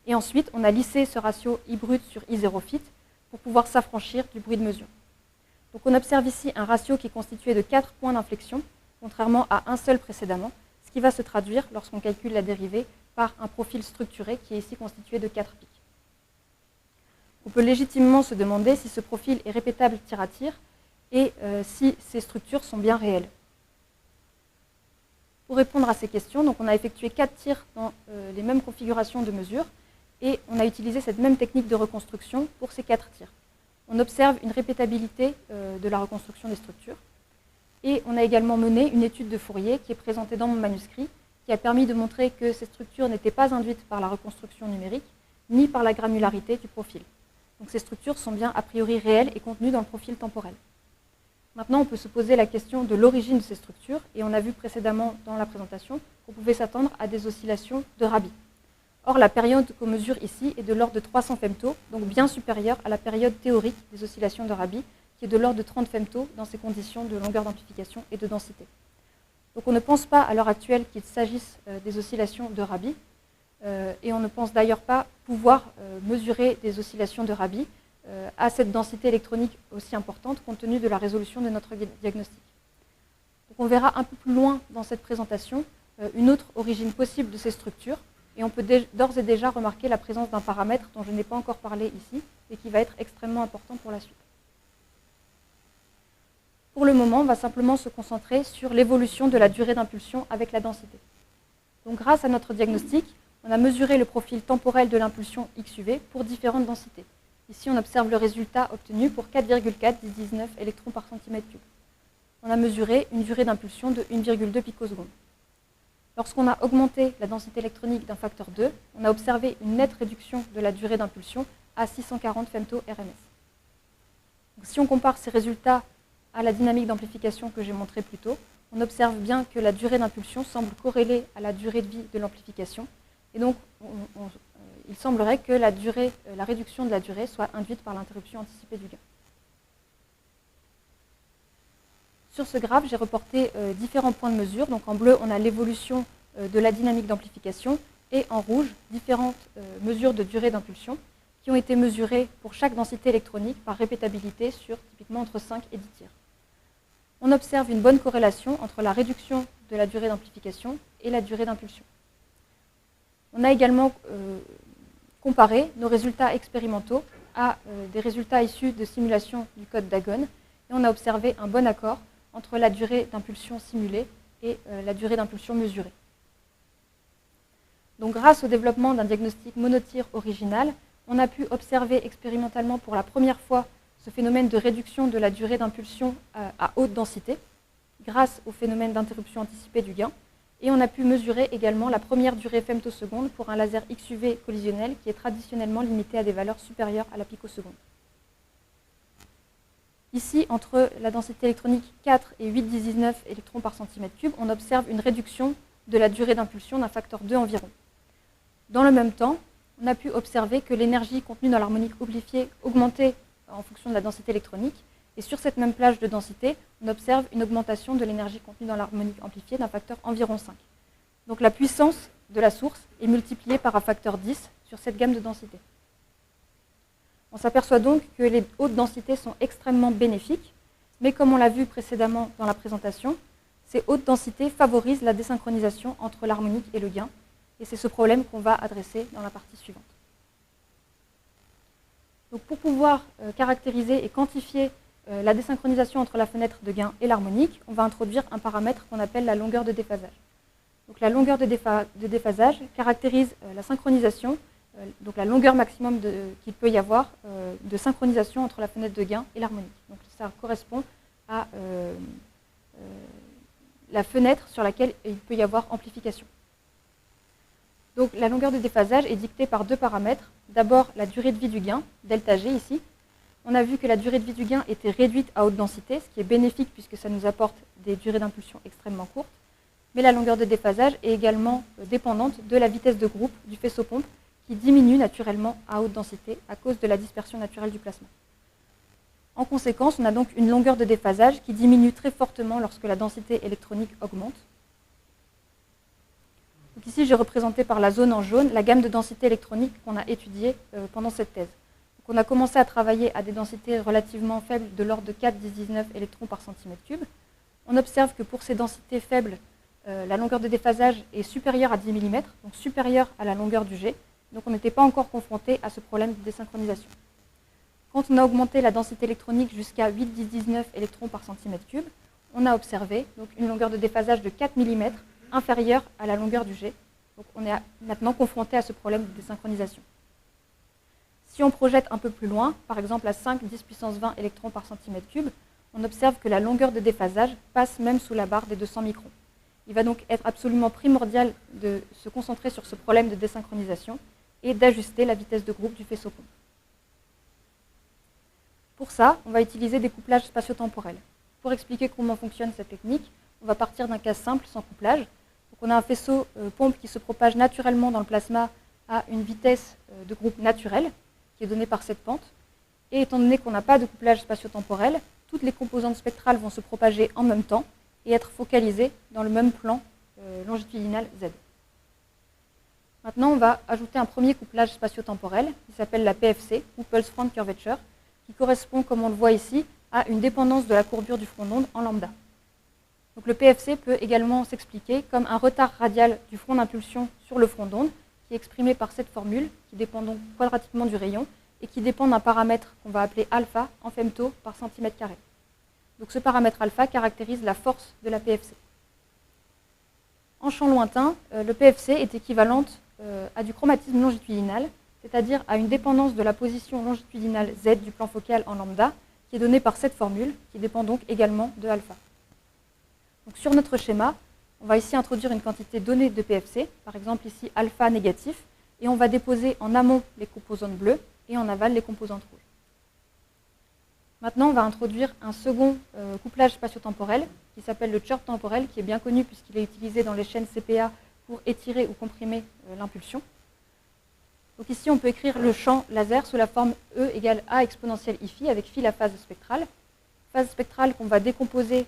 Et ensuite, on a lissé ce ratio I brut sur I0-fit pour pouvoir s'affranchir du bruit de mesure. Donc on observe ici un ratio qui est constitué de 4 points d'inflexion, contrairement à un seul précédemment, ce qui va se traduire, lorsqu'on calcule la dérivée, par un profil structuré qui est ici constitué de 4 pics. On peut légitimement se demander si ce profil est répétable tir à tir et si ces structures sont bien réelles. Pour répondre à ces questions, donc on a effectué 4 tirs dans les mêmes configurations de mesure et on a utilisé cette même technique de reconstruction pour ces 4 tirs. On observe une répétabilité de la reconstruction des structures. Et on a également mené une étude de Fourier qui est présentée dans mon manuscrit, qui a permis de montrer que ces structures n'étaient pas induites par la reconstruction numérique, ni par la granularité du profil. Donc ces structures sont bien a priori réelles et contenues dans le profil temporel. Maintenant, on peut se poser la question de l'origine de ces structures, et on a vu précédemment dans la présentation qu'on pouvait s'attendre à des oscillations de Rabi. Or, la période qu'on mesure ici est de l'ordre de 300 femto, donc bien supérieure à la période théorique des oscillations de Rabi, qui est de l'ordre de 30 femto dans ces conditions de longueur d'amplification et de densité. Donc on ne pense pas à l'heure actuelle qu'il s'agisse des oscillations de Rabi, et on ne pense d'ailleurs pas pouvoir mesurer des oscillations de Rabi à cette densité électronique aussi importante compte tenu de la résolution de notre diagnostic. Donc on verra un peu plus loin dans cette présentation une autre origine possible de ces structures, et on peut d'ores et déjà remarquer la présence d'un paramètre dont je n'ai pas encore parlé ici et qui va être extrêmement important pour la suite. Pour le moment, on va simplement se concentrer sur l'évolution de la durée d'impulsion avec la densité. Donc grâce à notre diagnostic, on a mesuré le profil temporel de l'impulsion XUV pour différentes densités. Ici, on observe le résultat obtenu pour 4,4 × 10⁻⁹ électrons par centimètre cube. On a mesuré une durée d'impulsion de 1,2 picosecondes. Lorsqu'on a augmenté la densité électronique d'un facteur 2, on a observé une nette réduction de la durée d'impulsion à 640 femto-RMS. Si on compare ces résultats à la dynamique d'amplification que j'ai montrée plus tôt, on observe bien que la durée d'impulsion semble corrélée à la durée de vie de l'amplification, et donc il semblerait que la réduction de la durée soit induite par l'interruption anticipée du gain. Sur ce graphe, j'ai reporté différents points de mesure. Donc en bleu, on a l'évolution de la dynamique d'amplification, et en rouge, différentes mesures de durée d'impulsion qui ont été mesurées pour chaque densité électronique par répétabilité sur typiquement entre 5 et 10 tiers. On observe une bonne corrélation entre la réduction de la durée d'amplification et la durée d'impulsion. On a également comparé nos résultats expérimentaux à des résultats issus de simulations du code d'Agon, et on a observé un bon accord entre la durée d'impulsion simulée et la durée d'impulsion mesurée. Donc grâce au développement d'un diagnostic monotyre original, on a pu observer expérimentalement pour la première fois ce phénomène de réduction de la durée d'impulsion à haute densité, grâce au phénomène d'interruption anticipée du gain, et on a pu mesurer également la première durée femtoseconde pour un laser XUV collisionnel qui est traditionnellement limité à des valeurs supérieures à la picoseconde. Ici, entre la densité électronique 4 et 8,19 électrons par centimètre cube, on observe une réduction de la durée d'impulsion d'un facteur 2 environ. Dans le même temps, on a pu observer que l'énergie contenue dans l'harmonique amplifiée augmentait en fonction de la densité électronique, et sur cette même plage de densité, on observe une augmentation de l'énergie contenue dans l'harmonique amplifiée d'un facteur environ 5. Donc la puissance de la source est multipliée par un facteur 10 sur cette gamme de densité. On s'aperçoit donc que les hautes densités sont extrêmement bénéfiques, mais comme on l'a vu précédemment dans la présentation, ces hautes densités favorisent la désynchronisation entre l'harmonique et le gain, et c'est ce problème qu'on va adresser dans la partie suivante. Donc pour pouvoir caractériser et quantifier la désynchronisation entre la fenêtre de gain et l'harmonique, on va introduire un paramètre qu'on appelle la longueur de déphasage. Donc la longueur de déphasage caractérise la synchronisation, donc la longueur maximum qu'il peut y avoir de synchronisation entre la fenêtre de gain et l'harmonique. Donc ça correspond à la fenêtre sur laquelle il peut y avoir amplification. Donc la longueur de déphasage est dictée par deux paramètres. D'abord la durée de vie du gain, delta G ici. On a vu que la durée de vie du gain était réduite à haute densité, ce qui est bénéfique puisque ça nous apporte des durées d'impulsion extrêmement courtes. Mais la longueur de déphasage est également dépendante de la vitesse de groupe du faisceau pompe qui diminue naturellement à haute densité à cause de la dispersion naturelle du plasma. En conséquence, on a donc une longueur de déphasage qui diminue très fortement lorsque la densité électronique augmente. Donc ici, j'ai représenté par la zone en jaune la gamme de densité électronique qu'on a étudiée pendant cette thèse. Donc on a commencé à travailler à des densités relativement faibles de l'ordre de 4,19 électrons par centimètre cube. On observe que pour ces densités faibles, la longueur de déphasage est supérieure à 10 mm, donc supérieure à la longueur du G. Donc on n'était pas encore confronté à ce problème de désynchronisation. Quand on a augmenté la densité électronique jusqu'à 8,19 électrons par centimètre cube, on a observé donc, une longueur de déphasage de 4 mm inférieure à la longueur du G. Donc on est maintenant confronté à ce problème de désynchronisation. Si on projette un peu plus loin, par exemple à 5,10 puissance 20 électrons par centimètre cube, on observe que la longueur de déphasage passe même sous la barre des 200 microns. Il va donc être absolument primordial de se concentrer sur ce problème de désynchronisation et d'ajuster la vitesse de groupe du faisceau pompe. Pour ça, on va utiliser des couplages spatio-temporels. Pour expliquer comment fonctionne cette technique, on va partir d'un cas simple sans couplage. Donc on a un faisceau pompe qui se propage naturellement dans le plasma à une vitesse de groupe naturelle, qui est donnée par cette pente. Et étant donné qu'on n'a pas de couplage spatio-temporel, toutes les composantes spectrales vont se propager en même temps, et être focalisé dans le même plan longitudinal Z. Maintenant, on va ajouter un premier couplage spatio-temporel qui s'appelle la PFC, ou Pulse Front Curvature, qui correspond, comme on le voit ici, à une dépendance de la courbure du front d'onde en lambda. Donc, le PFC peut également s'expliquer comme un retard radial du front d'impulsion sur le front d'onde, qui est exprimé par cette formule, qui dépend donc quadratiquement du rayon, et qui dépend d'un paramètre qu'on va appeler alpha en femto par centimètre carré. Donc ce paramètre alpha caractérise la force de la PFC. En champ lointain, le PFC est équivalente à du chromatisme longitudinal, c'est-à-dire à une dépendance de la position longitudinale Z du plan focal en lambda, qui est donnée par cette formule, qui dépend donc également de alpha. Donc sur notre schéma, on va ici introduire une quantité donnée de PFC, par exemple ici alpha négatif, et on va déposer en amont les composantes bleues et en aval les composantes rouges. Maintenant, on va introduire un second couplage spatio-temporel qui s'appelle le chirp temporel, qui est bien connu puisqu'il est utilisé dans les chaînes CPA pour étirer ou comprimer l'impulsion. Donc ici, on peut écrire le champ laser sous la forme E égale A exponentielle IFI avec phi la phase spectrale. Phase spectrale qu'on va décomposer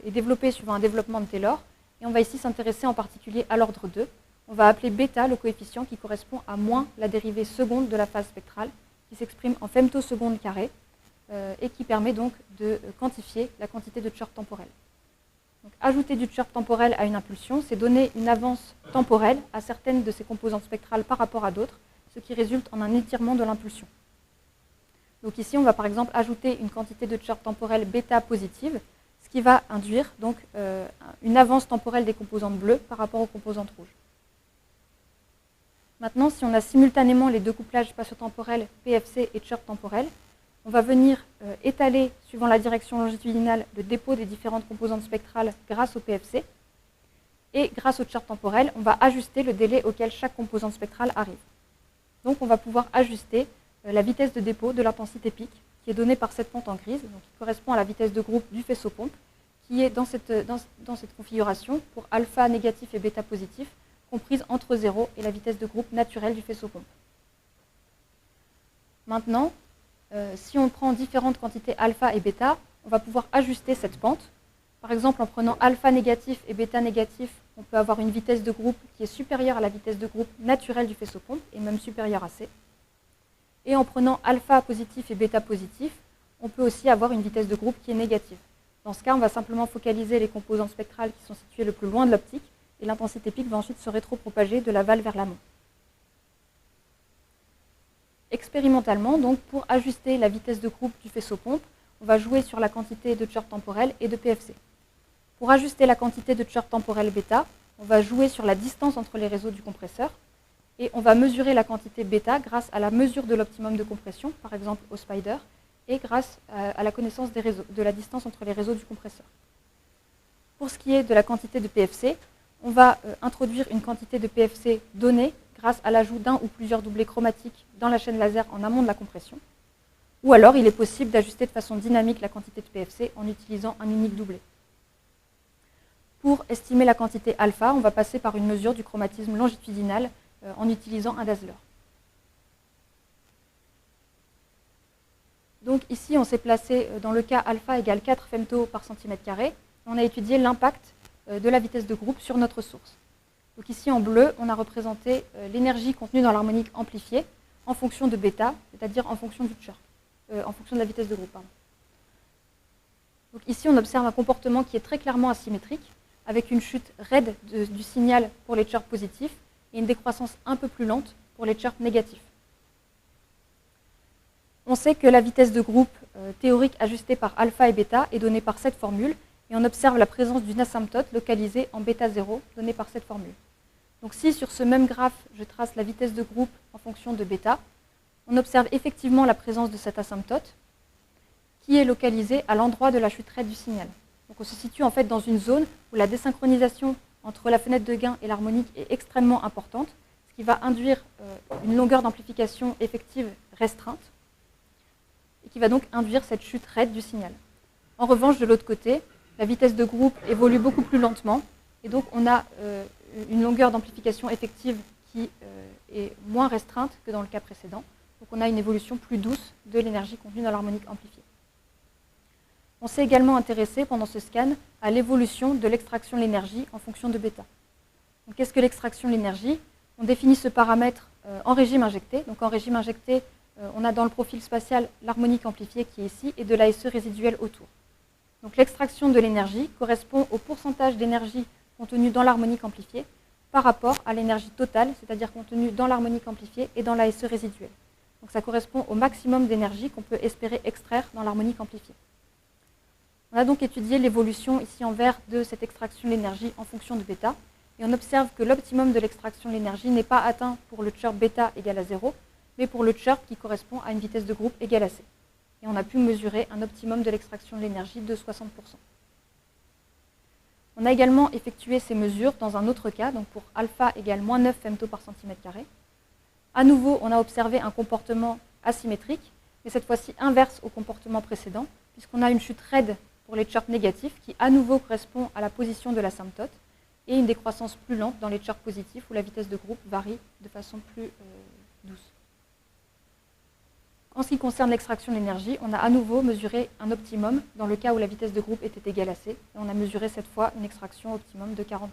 et développer suivant un développement de Taylor. Et on va ici s'intéresser en particulier à l'ordre 2. On va appeler bêta le coefficient qui correspond à moins la dérivée seconde de la phase spectrale, qui s'exprime en femtoseconde carré, et qui permet donc de quantifier la quantité de chirp temporel. Donc, ajouter du chirp temporel à une impulsion, c'est donner une avance temporelle à certaines de ces composantes spectrales par rapport à d'autres, ce qui résulte en un étirement de l'impulsion. Donc ici, on va par exemple ajouter une quantité de chirp temporel bêta positive, ce qui va induire donc une avance temporelle des composantes bleues par rapport aux composantes rouges. Maintenant, si on a simultanément les deux couplages spatio-temporels PFC et chirp temporel, on va venir étaler, suivant la direction longitudinale, le dépôt des différentes composantes spectrales grâce au PFC. Et grâce au chirp temporel, on va ajuster le délai auquel chaque composante spectrale arrive. Donc on va pouvoir ajuster la vitesse de dépôt de l'intensité pic, qui est donnée par cette pente en grise, donc qui correspond à la vitesse de groupe du faisceau pompe, qui est dans cette configuration pour alpha négatif et bêta positif, comprise entre 0 et la vitesse de groupe naturelle du faisceau pompe. Maintenant, si on prend différentes quantités alpha et bêta, on va pouvoir ajuster cette pente. Par exemple, en prenant alpha négatif et bêta négatif, on peut avoir une vitesse de groupe qui est supérieure à la vitesse de groupe naturelle du faisceau pompe, et même supérieure à C. Et en prenant alpha positif et bêta positif, on peut aussi avoir une vitesse de groupe qui est négative. Dans ce cas, on va simplement focaliser les composantes spectrales qui sont situées le plus loin de l'optique, et l'intensité pic va ensuite se rétropropager de l'aval vers l'amont. Expérimentalement, donc, pour ajuster la vitesse de groupe du faisceau pompe, on va jouer sur la quantité de chirp temporel et de PFC. Pour ajuster la quantité de chirp temporel bêta, on va jouer sur la distance entre les réseaux du compresseur et on va mesurer la quantité bêta grâce à la mesure de l'optimum de compression, par exemple au spider, et grâce à la connaissance des réseaux, de la distance entre les réseaux du compresseur. Pour ce qui est de la quantité de PFC, on va introduire une quantité de PFC donnée grâce à l'ajout d'un ou plusieurs doublés chromatiques dans la chaîne laser en amont de la compression. Ou alors, il est possible d'ajuster de façon dynamique la quantité de PFC en utilisant un unique doublé. Pour estimer la quantité alpha, on va passer par une mesure du chromatisme longitudinal en utilisant un Dazzler. Donc ici, on s'est placé dans le cas alpha égale 4 femto par centimètre carré. On a étudié l'impact de la vitesse de groupe sur notre source. Donc ici, en bleu, on a représenté l'énergie contenue dans l'harmonique amplifiée en fonction de bêta, c'est-à-dire en fonction du chirp, en fonction de la vitesse de groupe. Pardon. Donc ici, on observe un comportement qui est très clairement asymétrique, avec une chute raide du signal pour les chirps positifs et une décroissance un peu plus lente pour les chirps négatifs. On sait que la vitesse de groupe théorique ajustée par alpha et bêta est donnée par cette formule, et on observe la présence d'une asymptote localisée en bêta 0, donnée par cette formule. Donc si sur ce même graphe, je trace la vitesse de groupe en fonction de bêta, on observe effectivement la présence de cette asymptote, qui est localisée à l'endroit de la chute raide du signal. Donc on se situe en fait dans une zone où la désynchronisation entre la fenêtre de gain et l'harmonique est extrêmement importante, ce qui va induire une longueur d'amplification effective restreinte, et qui va donc induire cette chute raide du signal. En revanche, de l'autre côté, la vitesse de groupe évolue beaucoup plus lentement, et donc on a une longueur d'amplification effective qui est moins restreinte que dans le cas précédent. Donc on a une évolution plus douce de l'énergie contenue dans l'harmonique amplifiée. On s'est également intéressé pendant ce scan à l'évolution de l'extraction de l'énergie en fonction de bêta. Qu'est-ce que l'extraction de l'énergie? On définit ce paramètre en régime injecté. Donc en régime injecté, on a dans le profil spatial l'harmonique amplifiée qui est ici et de l'ASE résiduelle autour. Donc l'extraction de l'énergie correspond au pourcentage d'énergie contenue dans l'harmonique amplifiée par rapport à l'énergie totale, c'est-à-dire contenue dans l'harmonique amplifiée et dans l'ASE résiduelle. Donc ça correspond au maximum d'énergie qu'on peut espérer extraire dans l'harmonique amplifiée. On a donc étudié l'évolution ici en vert de cette extraction de l'énergie en fonction de bêta, et on observe que l'optimum de l'extraction de l'énergie n'est pas atteint pour le chirp bêta égal à 0, mais pour le chirp qui correspond à une vitesse de groupe égale à c. Et on a pu mesurer un optimum de l'extraction de l'énergie de 60%. On a également effectué ces mesures dans un autre cas, donc pour alpha égale moins 9 femto par centimètre carré. À nouveau, on a observé un comportement asymétrique, mais cette fois-ci inverse au comportement précédent, puisqu'on a une chute raide pour les chirps négatifs qui à nouveau correspond à la position de l'asymptote, et une décroissance plus lente dans les chirps positifs où la vitesse de groupe varie de façon plus douce. En ce qui concerne l'extraction de l'énergie, on a à nouveau mesuré un optimum dans le cas où la vitesse de groupe était égale à c, et on a mesuré cette fois une extraction optimum de 40%.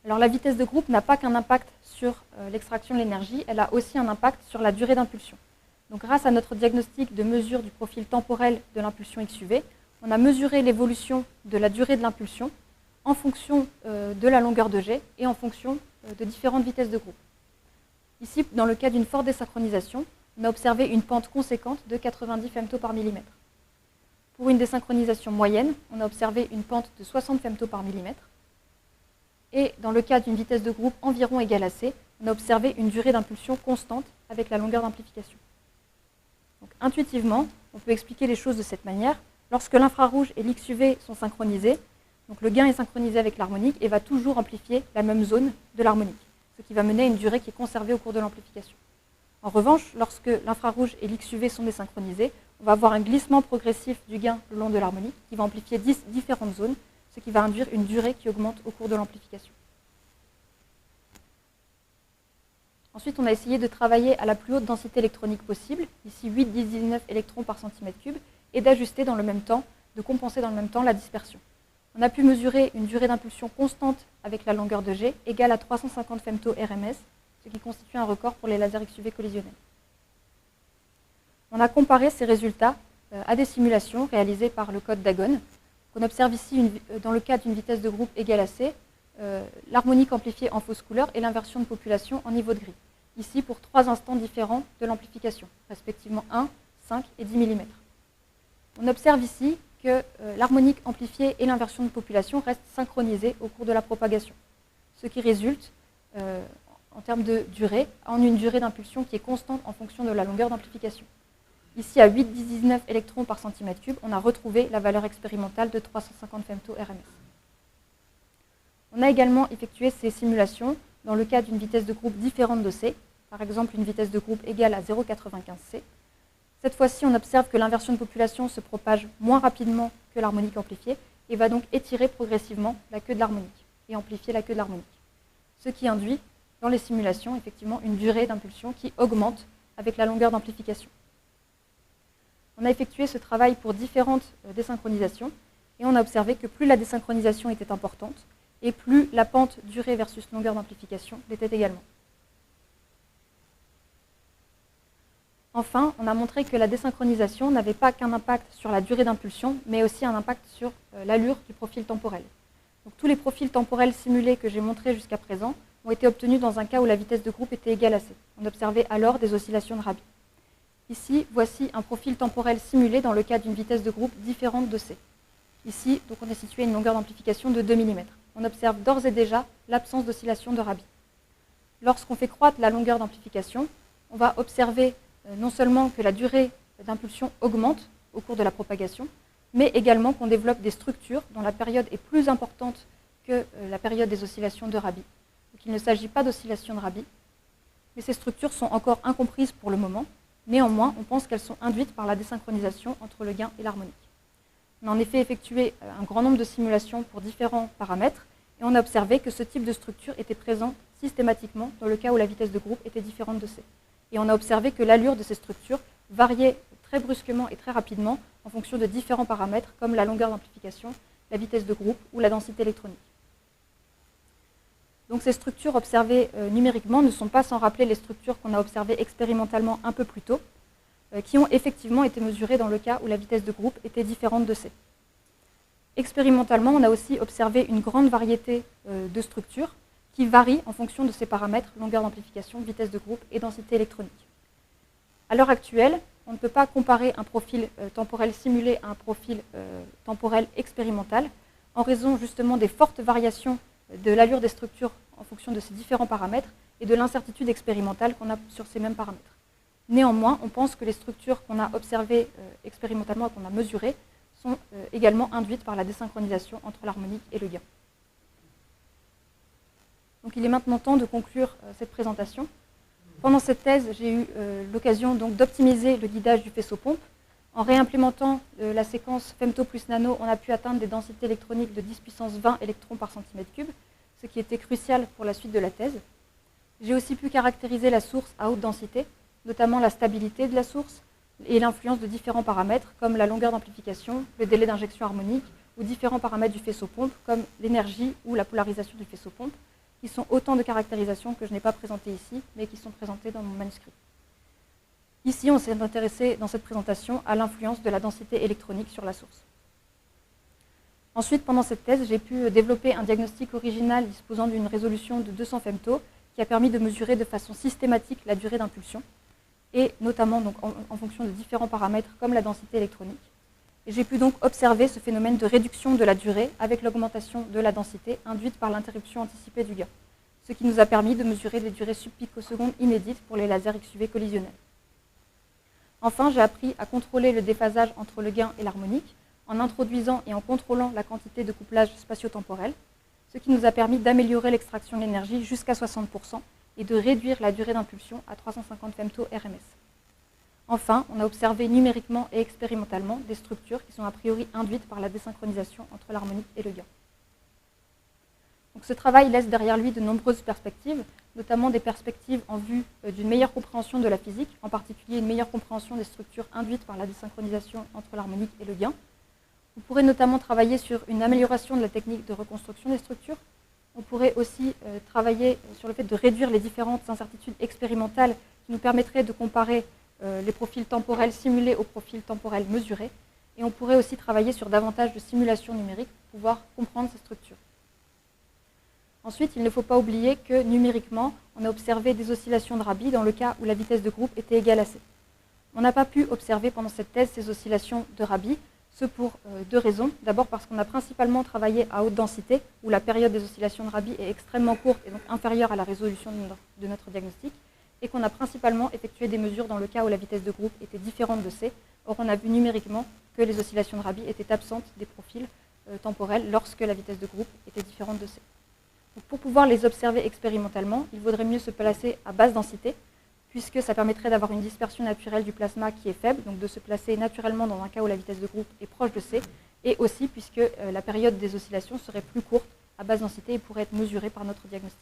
Alors la vitesse de groupe n'a pas qu'un impact sur l'extraction de l'énergie, elle a aussi un impact sur la durée d'impulsion. Donc grâce à notre diagnostic de mesure du profil temporel de l'impulsion XUV, on a mesuré l'évolution de la durée de l'impulsion en fonction de la longueur de jet et en fonction de différentes vitesses de groupe. Ici, dans le cas d'une forte désynchronisation, on a observé une pente conséquente de 90 femto par millimètre. Pour une désynchronisation moyenne, on a observé une pente de 60 femto par millimètre. Et dans le cas d'une vitesse de groupe environ égale à c, on a observé une durée d'impulsion constante avec la longueur d'amplification. Donc, intuitivement, on peut expliquer les choses de cette manière. Lorsque l'infrarouge et l'XUV sont synchronisés, donc le gain est synchronisé avec l'harmonique et va toujours amplifier la même zone de l'harmonique, ce qui va mener à une durée qui est conservée au cours de l'amplification. En revanche, lorsque l'infrarouge et l'XUV sont désynchronisés, on va avoir un glissement progressif du gain le long de l'harmonique qui va amplifier différentes zones, ce qui va induire une durée qui augmente au cours de l'amplification. Ensuite, on a essayé de travailler à la plus haute densité électronique possible, ici 8, 10, 19 électrons par centimètre cube, et d'ajuster dans le même temps, de compenser dans le même temps la dispersion. On a pu mesurer une durée d'impulsion constante avec la longueur de G égale à 350 femto RMS, ce qui constitue un record pour les lasers XUV collisionnels. On a comparé ces résultats à des simulations réalisées par le code Dagon. On observe ici, dans le cas d'une vitesse de groupe égale à C, l'harmonique amplifiée en fausse couleur et l'inversion de population en niveau de gris. Ici pour 3 instants différents de l'amplification, respectivement 1, 5 et 10 mm. On observe ici que l'harmonique amplifiée et l'inversion de population restent synchronisées au cours de la propagation, ce qui résulte, en termes de durée, en une durée d'impulsion qui est constante en fonction de la longueur d'amplification. Ici, à 8, 10, 19 électrons par centimètre cube, on a retrouvé la valeur expérimentale de 350 femto RMS. On a également effectué ces simulations dans le cas d'une vitesse de groupe différente de C, par exemple une vitesse de groupe égale à 0,95 C. Cette fois-ci, on observe que l'inversion de population se propage moins rapidement que l'harmonique amplifiée et va donc étirer progressivement la queue de l'harmonique et amplifier la queue de l'harmonique. Ce qui induit, dans les simulations, effectivement, une durée d'impulsion qui augmente avec la longueur d'amplification. On a effectué ce travail pour différentes désynchronisations et on a observé que plus la désynchronisation était importante et plus la pente durée versus longueur d'amplification l'était également. Enfin, on a montré que la désynchronisation n'avait pas qu'un impact sur la durée d'impulsion, mais aussi un impact sur l'allure du profil temporel. Donc, tous les profils temporels simulés que j'ai montrés jusqu'à présent ont été obtenus dans un cas où la vitesse de groupe était égale à c. On observait alors des oscillations de Rabi. Ici, voici un profil temporel simulé dans le cas d'une vitesse de groupe différente de c. Ici, donc, on a situé une longueur d'amplification de 2 mm. On observe d'ores et déjà l'absence d'oscillation de Rabi. Lorsqu'on fait croître la longueur d'amplification, on va observer non seulement que la durée d'impulsion augmente au cours de la propagation, mais également qu'on développe des structures dont la période est plus importante que la période des oscillations de Rabi. Donc il ne s'agit pas d'oscillations de Rabi, mais ces structures sont encore incomprises pour le moment. Néanmoins, on pense qu'elles sont induites par la désynchronisation entre le gain et l'harmonique. On a en effet effectué un grand nombre de simulations pour différents paramètres, et on a observé que ce type de structure était présent systématiquement dans le cas où la vitesse de groupe était différente de c. Et on a observé que l'allure de ces structures variait très brusquement et très rapidement en fonction de différents paramètres comme la longueur d'amplification, la vitesse de groupe ou la densité électronique. Donc ces structures observées numériquement ne sont pas sans rappeler les structures qu'on a observées expérimentalement un peu plus tôt, qui ont effectivement été mesurées dans le cas où la vitesse de groupe était différente de C. Expérimentalement, on a aussi observé une grande variété de structures qui varient en fonction de ces paramètres, longueur d'amplification, vitesse de groupe et densité électronique. À l'heure actuelle, on ne peut pas comparer un profil temporel simulé à un profil temporel expérimental en raison justement des fortes variations de l'allure des structures en fonction de ces différents paramètres et de l'incertitude expérimentale qu'on a sur ces mêmes paramètres. Néanmoins, on pense que les structures qu'on a observées expérimentalement et qu'on a mesurées sont également induites par la désynchronisation entre l'harmonique et le gain. Donc il est maintenant temps de conclure cette présentation. Pendant cette thèse, j'ai eu l'occasion d'optimiser le guidage du faisceau-pompe. En réimplémentant la séquence femto plus nano, on a pu atteindre des densités électroniques de 10 puissance 20 électrons par centimètre cube, ce qui était crucial pour la suite de la thèse. J'ai aussi pu caractériser la source à haute densité, notamment la stabilité de la source et l'influence de différents paramètres comme la longueur d'amplification, le délai d'injection harmonique ou différents paramètres du faisceau-pompe comme l'énergie ou la polarisation du faisceau-pompe, qui sont autant de caractérisations que je n'ai pas présentées ici, mais qui sont présentées dans mon manuscrit. Ici, on s'est intéressé dans cette présentation à l'influence de la densité électronique sur la source. Ensuite, pendant cette thèse, j'ai pu développer un diagnostic original disposant d'une résolution de 200 femto qui a permis de mesurer de façon systématique la durée d'impulsion, et notamment donc, en fonction de différents paramètres comme la densité électronique. Et j'ai pu donc observer ce phénomène de réduction de la durée avec l'augmentation de la densité induite par l'interruption anticipée du gain, ce qui nous a permis de mesurer des durées subpicosecondes inédites pour les lasers XUV collisionnels. Enfin, j'ai appris à contrôler le déphasage entre le gain et l'harmonique en introduisant et en contrôlant la quantité de couplage spatio-temporel, ce qui nous a permis d'améliorer l'extraction de l'énergie jusqu'à 60% et de réduire la durée d'impulsion à 350 femto RMS. Enfin, on a observé numériquement et expérimentalement des structures qui sont a priori induites par la désynchronisation entre l'harmonique et le gain. Donc, ce travail laisse derrière lui de nombreuses perspectives, notamment des perspectives en vue d'une meilleure compréhension de la physique, en particulier une meilleure compréhension des structures induites par la désynchronisation entre l'harmonique et le gain. On pourrait notamment travailler sur une amélioration de la technique de reconstruction des structures. On pourrait aussi travailler sur le fait de réduire les différentes incertitudes expérimentales qui nous permettraient de comparer les profils temporels simulés aux profils temporels mesurés. Et on pourrait aussi travailler sur davantage de simulations numériques pour pouvoir comprendre ces structures. Ensuite, il ne faut pas oublier que numériquement, on a observé des oscillations de Rabi dans le cas où la vitesse de groupe était égale à C. On n'a pas pu observer pendant cette thèse ces oscillations de Rabi, ce pour deux raisons. D'abord parce qu'on a principalement travaillé à haute densité, où la période des oscillations de Rabi est extrêmement courte et donc inférieure à la résolution de notre diagnostic, et qu'on a principalement effectué des mesures dans le cas où la vitesse de groupe était différente de C. Or, on a vu numériquement que les oscillations de Rabi étaient absentes des profils temporels lorsque la vitesse de groupe était différente de C. Donc, pour pouvoir les observer expérimentalement, il vaudrait mieux se placer à basse densité, puisque ça permettrait d'avoir une dispersion naturelle du plasma qui est faible, donc de se placer naturellement dans un cas où la vitesse de groupe est proche de C, et aussi puisque la période des oscillations serait plus courte à basse densité et pourrait être mesurée par notre diagnostic.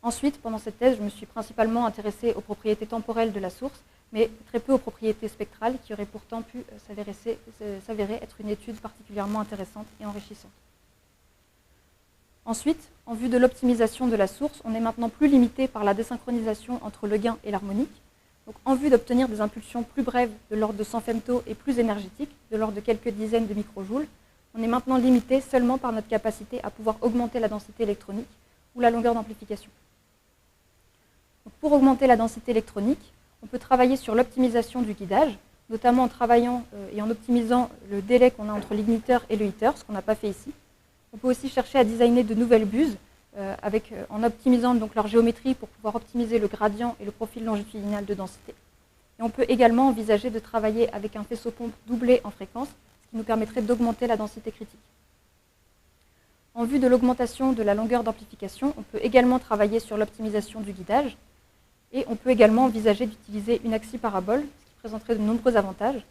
Ensuite, pendant cette thèse, je me suis principalement intéressée aux propriétés temporelles de la source, mais très peu aux propriétés spectrales, qui auraient pourtant pu s'avérer être une étude particulièrement intéressante et enrichissante. Ensuite, en vue de l'optimisation de la source, on est maintenant plus limité par la désynchronisation entre le gain et l'harmonique. Donc, en vue d'obtenir des impulsions plus brèves de l'ordre de 100 femto et plus énergétiques, de l'ordre de quelques dizaines de microjoules, on est maintenant limité seulement par notre capacité à pouvoir augmenter la densité électronique ou la longueur d'amplification. Pour augmenter la densité électronique, on peut travailler sur l'optimisation du guidage, notamment en travaillant et en optimisant le délai qu'on a entre l'igniteur et le heater, ce qu'on n'a pas fait ici. On peut aussi chercher à designer de nouvelles buses en optimisant donc leur géométrie pour pouvoir optimiser le gradient et le profil longitudinal de densité. Et on peut également envisager de travailler avec un faisceau-pompe doublé en fréquence, ce qui nous permettrait d'augmenter la densité critique. En vue de l'augmentation de la longueur d'amplification, on peut également travailler sur l'optimisation du guidage. Et on peut également envisager d'utiliser une axie parabole, ce qui présenterait de nombreux avantages.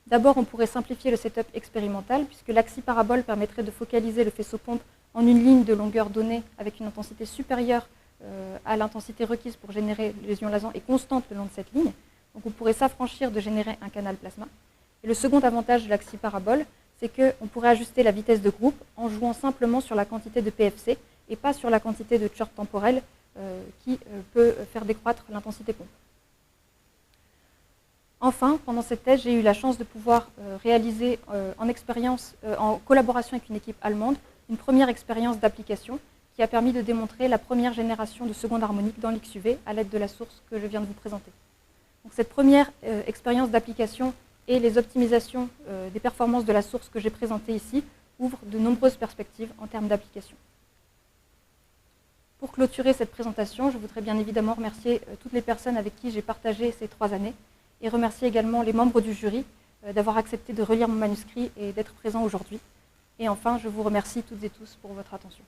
D'abord, on pourrait simplifier le setup expérimental, puisque l'axie parabole permettrait de focaliser le faisceau-pompe en une ligne de longueur donnée avec une intensité supérieure à l'intensité requise pour générer les ions lasants et constante le long de cette ligne, Donc on pourrait s'affranchir de générer un canal plasma. Et le second avantage de l'axis parabole, c'est qu'on pourrait ajuster la vitesse de groupe en jouant simplement sur la quantité de PFC et pas sur la quantité de church temporel qui peut faire décroître l'intensité pompe. Enfin, pendant cette thèse, j'ai eu la chance de pouvoir réaliser en collaboration avec une équipe allemande, une première expérience d'application qui a permis de démontrer la première génération de seconde harmonique dans l'XUV à l'aide de la source que je viens de vous présenter. Donc, cette première expérience d'application et les optimisations des performances de la source que j'ai présentée ici ouvrent de nombreuses perspectives en termes d'application. Pour clôturer cette présentation, je voudrais bien évidemment remercier toutes les personnes avec qui j'ai partagé ces 3 années et remercier également les membres du jury d'avoir accepté de relire mon manuscrit et d'être présents aujourd'hui. Et enfin, je vous remercie toutes et tous pour votre attention.